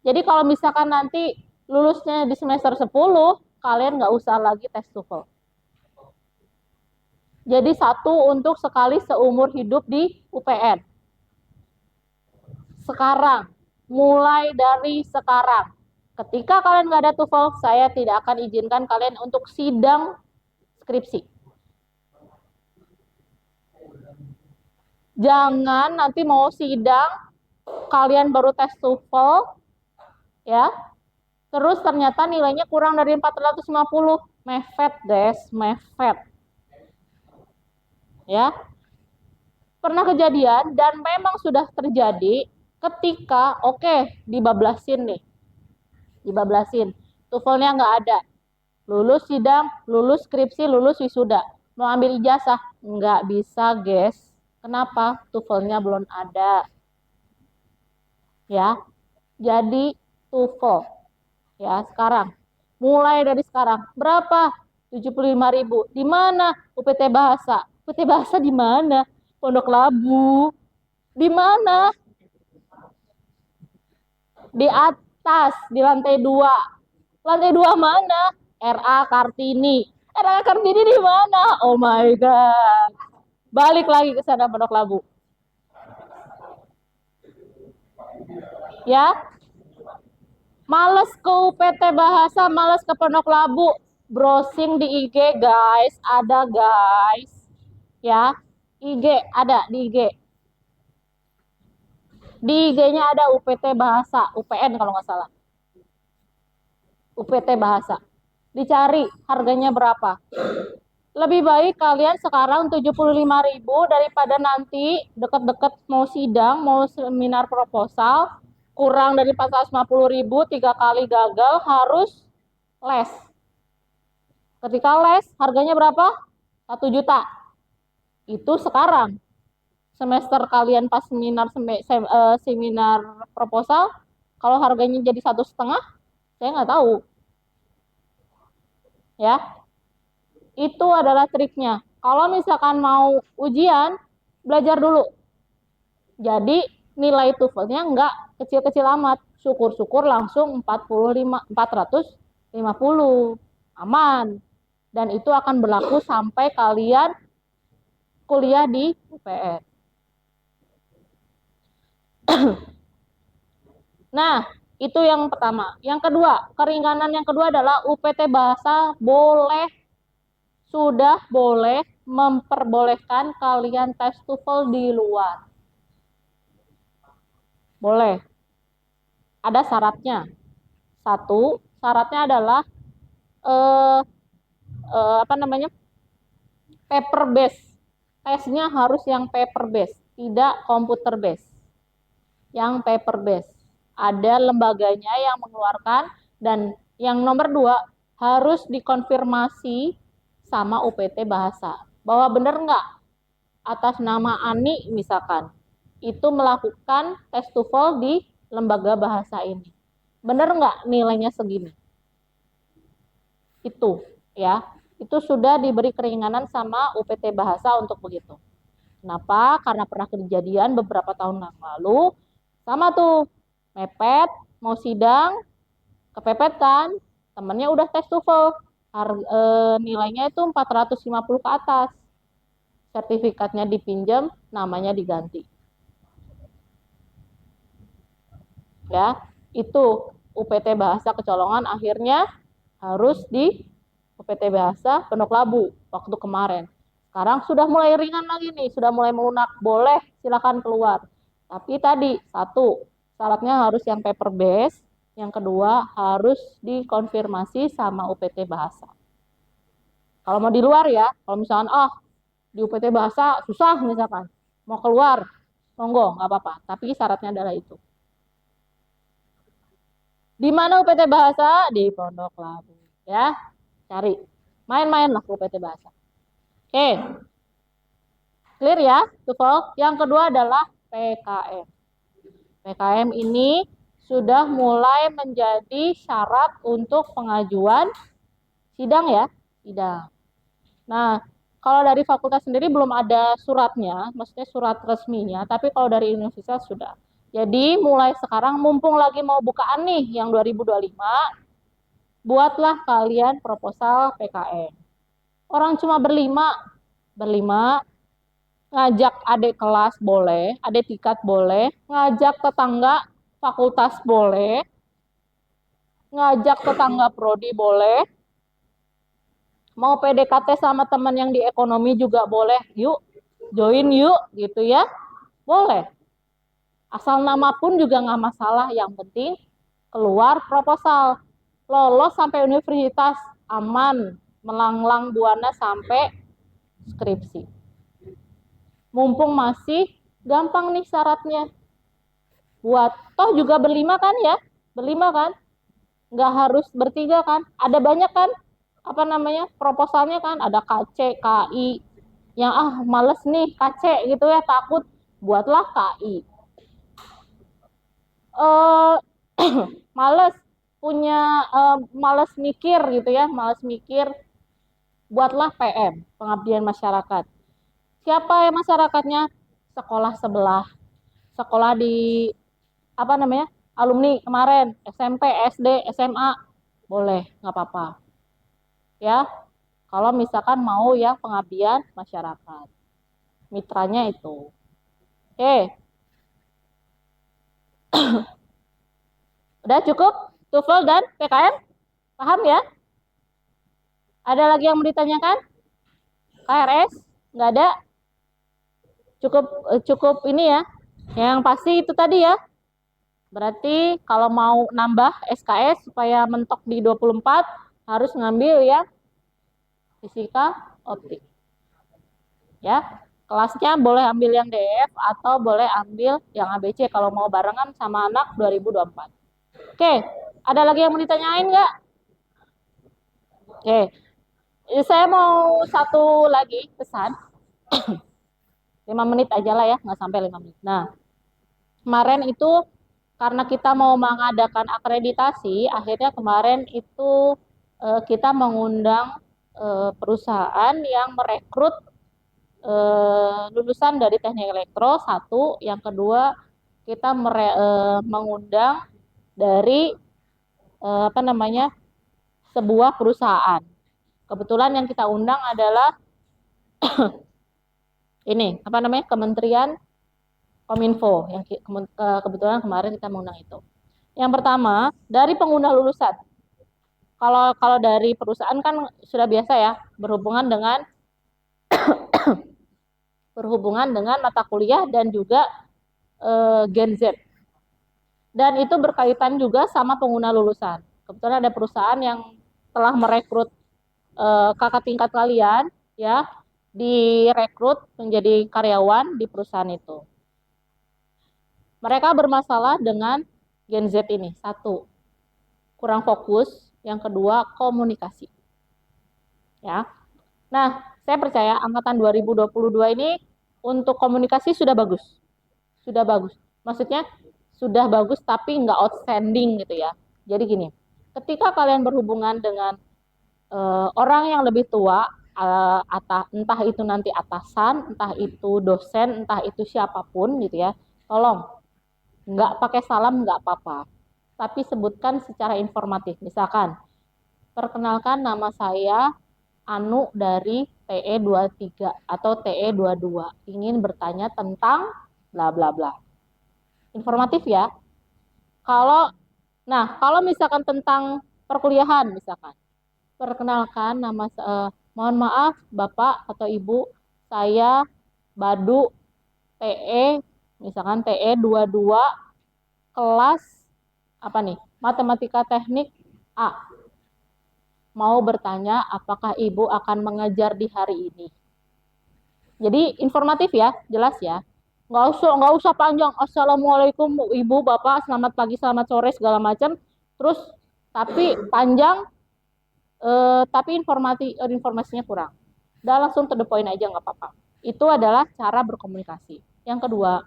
Jadi kalau misalkan nanti lulusnya di semester 10, kalian nggak usah lagi tes TOEFL. Jadi satu untuk sekali seumur hidup di UPN. Sekarang, mulai dari sekarang. Ketika kalian nggak ada TOEFL, saya tidak akan izinkan kalian untuk sidang skripsi. Jangan nanti mau sidang, kalian baru tes TOEFL, ya. Terus ternyata nilainya kurang dari 450. Mepet, guys, mepet. Ya. Pernah kejadian dan memang sudah terjadi ketika, dibablasin nih. Dibablasin. TOEFL-nya nggak ada. Lulus sidang, lulus skripsi, lulus wisuda. Mau ambil ijazah? Nggak bisa, guys. Kenapa? TOEFL-nya belum ada. Ya, jadi TOEFL. Ya, sekarang. Mulai dari sekarang. Berapa? 75.000. Di mana? UPT Bahasa. UPT Bahasa di mana? Pondok Labu. Di mana? Di atas, di lantai 2. Lantai 2 mana? RA Kartini. RA Kartini di mana? Oh my God. Balik lagi ke sana Pondok Labu. Ya, males ke UPT Bahasa, males ke Pondok Labu. Browsing di IG, guys. Ada, guys. Ya, IG, ada di IG. Di IG-nya ada UPT Bahasa, UPN kalau nggak salah. UPT Bahasa. Dicari harganya berapa. Lebih baik kalian sekarang 75.000 daripada nanti deket-deket mau sidang, mau seminar proposal, kurang dari 450.000, 3 kali gagal, harus les. Ketika les, harganya berapa? 1 juta. Itu sekarang. Semester kalian pas seminar proposal, kalau harganya jadi 1,5, saya nggak tahu. Ya, itu adalah triknya. Kalau misalkan mau ujian, belajar dulu. Jadi nilai TOEFL-nya nggak kecil-kecil amat. Syukur-syukur langsung 450. Aman. Dan itu akan berlaku sampai kalian kuliah di UPN. Nah, itu yang pertama. Yang kedua, keringanan yang kedua adalah UPT Bahasa sudah boleh memperbolehkan kalian tes TOEFL di luar. Boleh. Ada syaratnya. Satu, syaratnya adalah paper base. Tesnya harus yang paper base, tidak komputer base. Yang paper base. Ada lembaganya yang mengeluarkan, dan yang nomor 2 harus dikonfirmasi sama UPT Bahasa. Bahwa benar nggak atas nama Ani misalkan, itu melakukan tes TOEFL di lembaga bahasa ini. Benar nggak nilainya segini? Itu, ya. Itu sudah diberi keringanan sama UPT Bahasa untuk begitu. Kenapa? Karena pernah kejadian beberapa tahun yang lalu, sama tuh, mepet, mau sidang, kepepet kan, temennya udah tes TOEFL, nilainya itu 450 ke atas. Sertifikatnya dipinjam, namanya diganti. Ya, itu UPT Bahasa Kecolongan akhirnya harus di UPT Bahasa Pondok Labu waktu kemarin. Sekarang sudah mulai ringan lagi nih, sudah mulai melunak. Boleh, silakan keluar. Tapi tadi, satu, syaratnya harus yang paper base. Yang kedua, harus dikonfirmasi sama UPT Bahasa. Kalau mau di luar ya, kalau misalkan, di UPT Bahasa susah misalkan, mau keluar, monggo, nggak apa-apa. Tapi syaratnya adalah itu. Di mana UPT Bahasa? Di Pondok Labu. Ya, cari. Main-main lah UPT Bahasa. Oke, clear ya, TOEFL. Yang kedua adalah PKM. PKM ini sudah mulai menjadi syarat untuk pengajuan sidang ya, sidang. Nah, kalau dari fakultas sendiri belum ada suratnya, maksudnya surat resminya, tapi kalau dari universitas sudah. Jadi mulai sekarang mumpung lagi mau bukaan nih yang 2025, buatlah kalian proposal PKM. Orang cuma berlima, ngajak adik kelas boleh, adik tingkat boleh, ngajak tetangga fakultas boleh, ngajak tetangga prodi boleh, mau PDKT sama teman yang di ekonomi juga boleh, yuk, join yuk, gitu ya, boleh. Asal nama pun juga nggak masalah, yang penting keluar proposal, lolos sampai universitas, aman, melanglang buana sampai skripsi. Mumpung masih gampang nih syaratnya. Buat, toh juga berlima kan ya, berlima kan, nggak harus bertiga kan, ada banyak kan, apa namanya, proposalnya kan, ada KC, KI, yang males nih KC gitu ya, takut, buatlah KI. Males males mikir gitu ya, males mikir, buatlah PM, pengabdian masyarakat. Siapa ya masyarakatnya? Sekolah sebelah, sekolah di apa namanya, alumni kemarin, SMP, SD, SMA, boleh, nggak apa-apa ya. Kalau misalkan mau ya pengabdian masyarakat, mitranya itu. Oke, udah cukup TOEFL dan PKM, paham ya? Ada lagi yang mau ditanyakan? KRS nggak ada, cukup ini ya, yang pasti itu tadi ya. Berarti kalau mau nambah SKS supaya mentok di 24 harus ngambil ya fisika optik. Ya, kelasnya boleh ambil yang DF atau boleh ambil yang ABC kalau mau barengan sama anak 2024. Oke, ada lagi yang mau ditanyain nggak? Oke, saya mau satu lagi pesan. 5 menit aja lah ya, nggak sampai 5 menit. Nah, kemarin itu karena kita mau mengadakan akreditasi, akhirnya kemarin itu kita mengundang perusahaan yang merekrut lulusan dari teknik elektro, satu. Yang kedua, kita mengundang dari apa namanya, sebuah perusahaan. Kebetulan yang kita undang adalah ini, apa namanya, Kementerian Kominfo, yang kebetulan kemarin kita mengundang itu. Yang pertama, dari pengguna lulusan. Kalau dari perusahaan kan sudah biasa ya, berhubungan dengan mata kuliah dan juga Gen Z. Dan itu berkaitan juga sama pengguna lulusan. Kebetulan ada perusahaan yang telah merekrut kakak tingkat kalian ya, direkrut menjadi karyawan di perusahaan itu. Mereka bermasalah dengan Gen Z ini. Satu, kurang fokus. Yang kedua, komunikasi. Ya. Nah, saya percaya angkatan 2022 ini untuk komunikasi sudah bagus. Sudah bagus. Maksudnya sudah bagus tapi nggak outstanding gitu ya. Jadi gini, ketika kalian berhubungan dengan orang yang lebih tua, entah itu nanti atasan, entah itu dosen, entah itu siapapun gitu ya, tolong nggak pakai salam nggak apa-apa, tapi sebutkan secara informatif. Misalkan, perkenalkan nama saya Anu dari TE23 atau TE22, ingin bertanya tentang bla bla bla. Informatif ya. Kalau misalkan tentang perkuliahan, misalkan, perkenalkan nama mohon maaf Bapak atau Ibu, saya Badu TE, misalkan TE22 kelas apa nih? Matematika teknik A. Mau bertanya apakah Ibu akan mengajar di hari ini. Jadi informatif ya, jelas ya. Nggak usah panjang. Assalamualaikum Ibu, Bapak, selamat pagi, selamat sore, segala macam. Terus tapi panjang, tapi informasinya kurang. Udah langsung to the point aja nggak apa-apa. Itu adalah cara berkomunikasi. Yang kedua,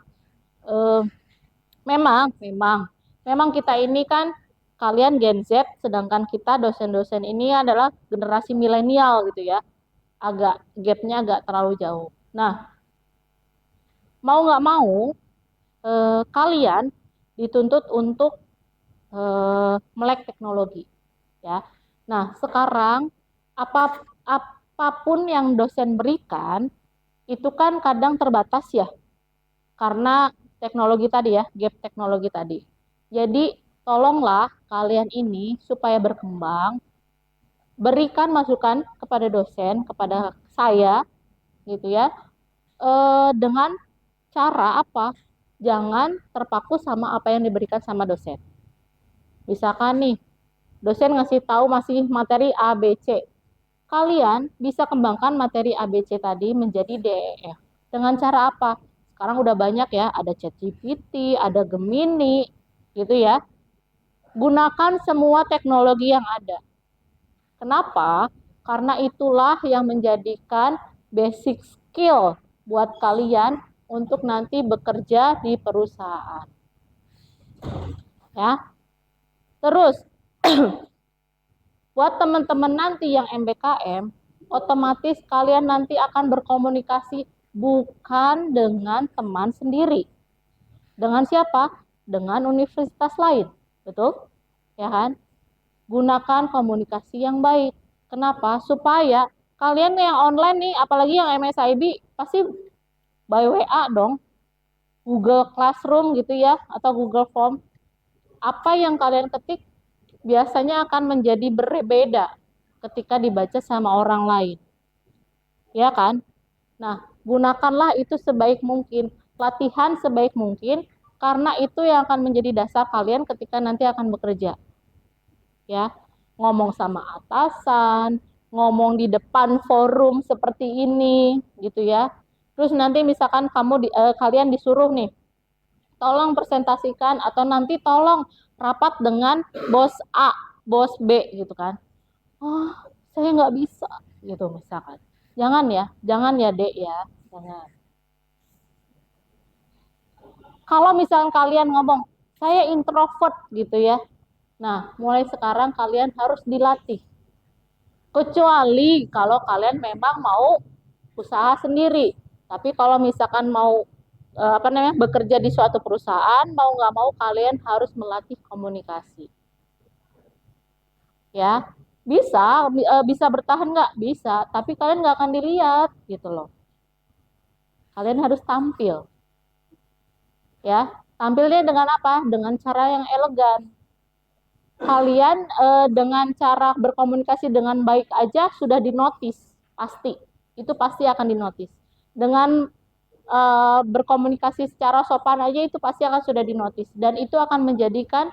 memang kita ini kan kalian Gen Z, sedangkan kita dosen-dosen ini adalah generasi milenial gitu ya. Gapnya agak terlalu jauh. Nah, mau nggak mau, kalian dituntut untuk melek teknologi, ya. Nah, sekarang apapun yang dosen berikan itu kan kadang terbatas ya, karena teknologi tadi ya, gap teknologi tadi. Jadi, tolonglah kalian ini supaya berkembang, berikan masukan kepada dosen, kepada saya, gitu ya, dengan cara apa? Jangan terpaku sama apa yang diberikan sama dosen. Misalkan nih, dosen ngasih tahu masih materi A, B, C. Kalian bisa kembangkan materi A, B, C tadi menjadi D, E, F. Dengan cara apa? Sekarang udah banyak ya, ada ChatGPT, ada Gemini, gitu ya. Gunakan semua teknologi yang ada. Kenapa? Karena itulah yang menjadikan basic skill buat kalian untuk nanti bekerja di perusahaan. Ya. Terus, buat teman-teman nanti yang MBKM, otomatis kalian nanti akan berkomunikasi bukan dengan teman sendiri. Dengan siapa? Dengan universitas lain. Betul? Ya kan? Gunakan komunikasi yang baik. Kenapa? Supaya kalian yang online nih, apalagi yang MSIB, pasti by WA dong. Google Classroom gitu ya, atau Google Form. Apa yang kalian ketik biasanya akan menjadi berbeda ketika dibaca sama orang lain. Ya kan? Nah, gunakanlah itu sebaik mungkin. Latihan sebaik mungkin, karena itu yang akan menjadi dasar kalian ketika nanti akan bekerja. Ya, ngomong sama atasan, ngomong di depan forum seperti ini, gitu ya. Terus nanti misalkan kalian disuruh nih, tolong presentasikan atau nanti tolong rapat dengan bos A, bos B gitu kan. Oh, saya nggak bisa gitu misalkan. Jangan ya Dek ya, jangan. Kalau misalkan kalian ngomong, saya introvert gitu ya. Nah, mulai sekarang kalian harus dilatih. Kecuali kalau kalian memang mau usaha sendiri. Tapi kalau misalkan mau bekerja di suatu perusahaan, mau nggak mau kalian harus melatih komunikasi. Ya, bisa bertahan nggak? Bisa, tapi kalian nggak akan dilihat gitu loh. Kalian harus tampil. Ya, tampilnya dengan apa? Dengan cara yang elegan. Kalian dengan cara berkomunikasi dengan baik aja sudah dinotis, pasti. Itu pasti akan dinotis. Dengan berkomunikasi secara sopan aja itu pasti akan sudah dinotis. Dan itu akan menjadikan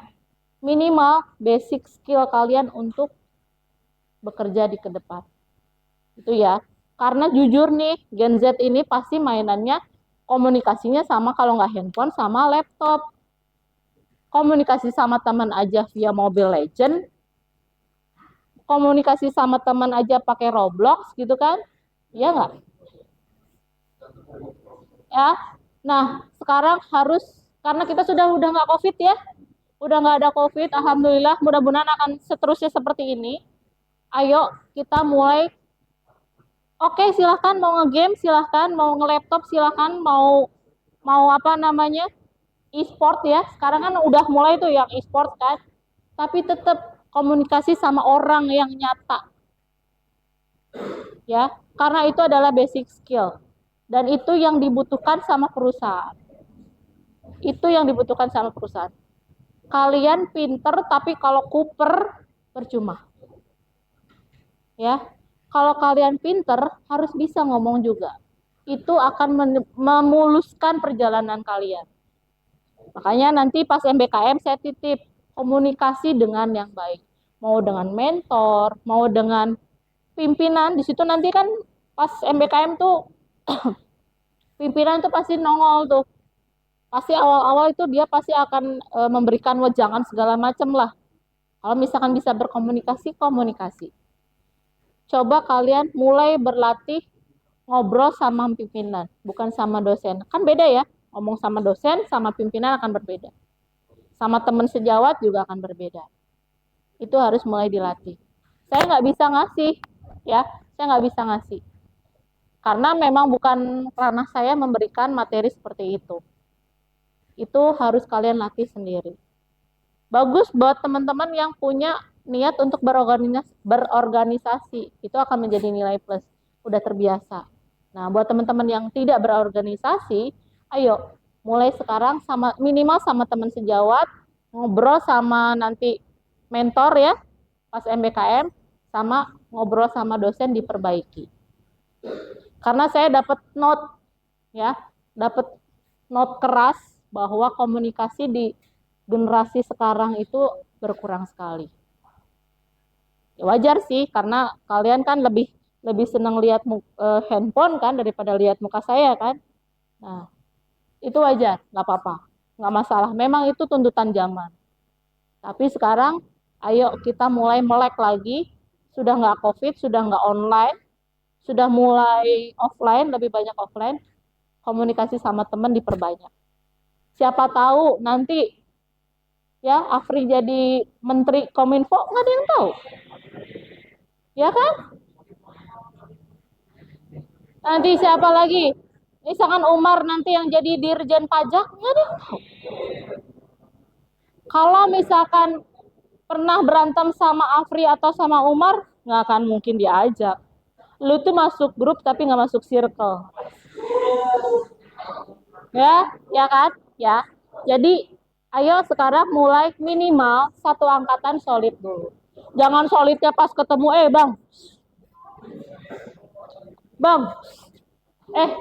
minimal basic skill kalian untuk bekerja di ke depan. Itu ya. Karena jujur nih, Gen Z ini pasti mainannya komunikasinya sama kalau nggak handphone sama laptop. Komunikasi sama teman aja via Mobile Legend, komunikasi sama teman aja pakai Roblox gitu kan, iya nggak? Ya, nah sekarang harus, karena kita udah nggak COVID ya, udah nggak ada COVID, alhamdulillah, mudah-mudahan akan seterusnya seperti ini. Ayo kita mulai. Oke, silahkan mau nge-game, silahkan mau nge-laptop, silahkan mau apa namanya e-sport ya. Sekarang kan udah mulai tuh yang e-sport kan. Tapi tetap komunikasi sama orang yang nyata. Ya, karena itu adalah basic skill. Dan itu yang dibutuhkan sama perusahaan. Itu yang dibutuhkan sama perusahaan. Kalian pinter tapi kalau kuper percuma. Ya. Kalau kalian pinter harus bisa ngomong juga. Itu akan memuluskan perjalanan kalian. Makanya nanti pas MBKM saya titip komunikasi dengan yang baik. Mau dengan mentor, mau dengan pimpinan. Di situ nanti kan pas MBKM tuh pimpinan tuh pasti nongol tuh. Pasti awal-awal itu dia pasti akan memberikan wejangan segala macam lah. Kalau misalkan bisa berkomunikasi, komunikasi. Coba kalian mulai berlatih ngobrol sama pimpinan, bukan sama dosen. Kan beda ya, ngomong sama dosen sama pimpinan akan berbeda. Sama teman sejawat juga akan berbeda. Itu harus mulai dilatih. Saya nggak bisa ngasih, ya, saya nggak bisa ngasih. Karena memang bukan ranah saya memberikan materi seperti itu. Itu harus kalian latih sendiri. Bagus buat teman-teman yang punya niat untuk berorganisasi. Itu akan menjadi nilai plus. Udah terbiasa. Nah, buat teman-teman yang tidak berorganisasi, ayo mulai sekarang sama minimal sama teman sejawat, ngobrol sama nanti mentor ya, pas MBKM, sama ngobrol sama dosen diperbaiki. Karena saya dapat note ya, dapat note keras bahwa komunikasi di generasi sekarang itu berkurang sekali. Ya, wajar sih karena kalian kan lebih senang lihat handphone kan daripada lihat muka saya kan. Nah, itu wajar, nggak apa-apa, nggak masalah. Memang itu tuntutan zaman. Tapi sekarang, ayo kita mulai melek lagi. Sudah nggak COVID, sudah nggak online, sudah mulai offline, lebih banyak offline. Komunikasi sama teman diperbanyak. Siapa tahu nanti ya Afri jadi Menteri Kominfo, nggak ada yang tahu. Ya kan? Nanti siapa lagi? Misalkan Umar nanti yang jadi Dirjen Pajak, nggak ada yang tahu. Kalau misalkan pernah berantem sama Afri atau sama Umar, nggak akan mungkin diajak. Lu tuh masuk grup tapi nggak masuk circle. Ya kan? Ya. Jadi, ayo sekarang mulai minimal satu angkatan solid dulu. Jangan solidnya pas ketemu, bang,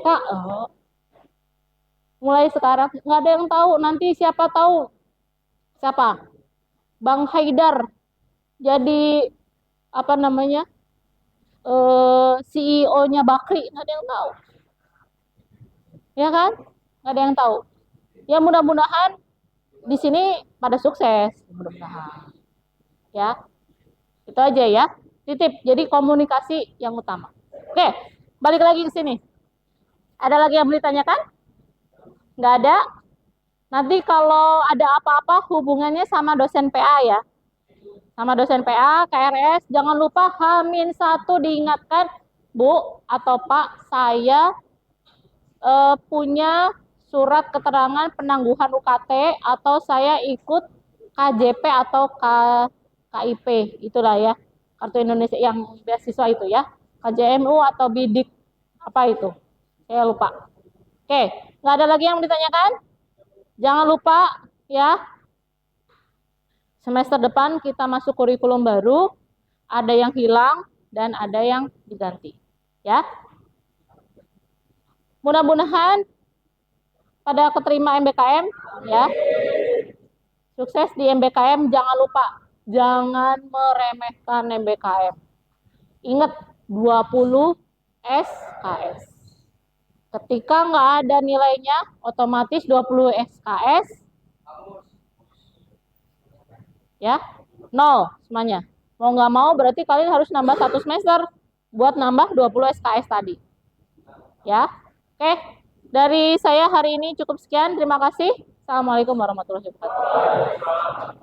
kak, mulai sekarang nggak ada yang tahu. Nanti siapa tahu siapa? Bang Haidar jadi apa namanya CEO-nya Bakri, nggak ada yang tahu. Ya kan? Nggak ada yang tahu. Ya mudah-mudahan di sini pada sukses. Mudah-mudahan. Ya, itu aja ya. Titip. Jadi komunikasi yang utama. Oke, balik lagi ke sini. Ada lagi yang mau ditanyakan? Nggak ada? Nanti kalau ada apa-apa hubungannya sama dosen PA ya. Sama dosen PA, KRS, jangan lupa H-1 diingatkan, Bu atau Pak, saya punya surat keterangan penangguhan UKT atau saya ikut KJP atau KIP, itulah ya, Kartu Indonesia yang beasiswa itu ya, KJMU atau bidik, apa itu? Saya lupa. Oke, nggak ada lagi yang ditanyakan? Jangan lupa ya, semester depan kita masuk kurikulum baru, ada yang hilang dan ada yang diganti. Ya. Mudah-mudahan pada keterima MBKM ya. Sukses di MBKM, jangan lupa jangan meremehkan MBKM. Ingat 20 SKS. Ketika nggak ada nilainya, otomatis 20 SKS ya, 0 semuanya. Mau nggak mau berarti kalian harus nambah 1 semester buat nambah 20 SKS tadi. Ya. Oke, dari saya hari ini cukup sekian. Terima kasih. Assalamualaikum warahmatullahi wabarakatuh.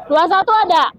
Dua satu ada.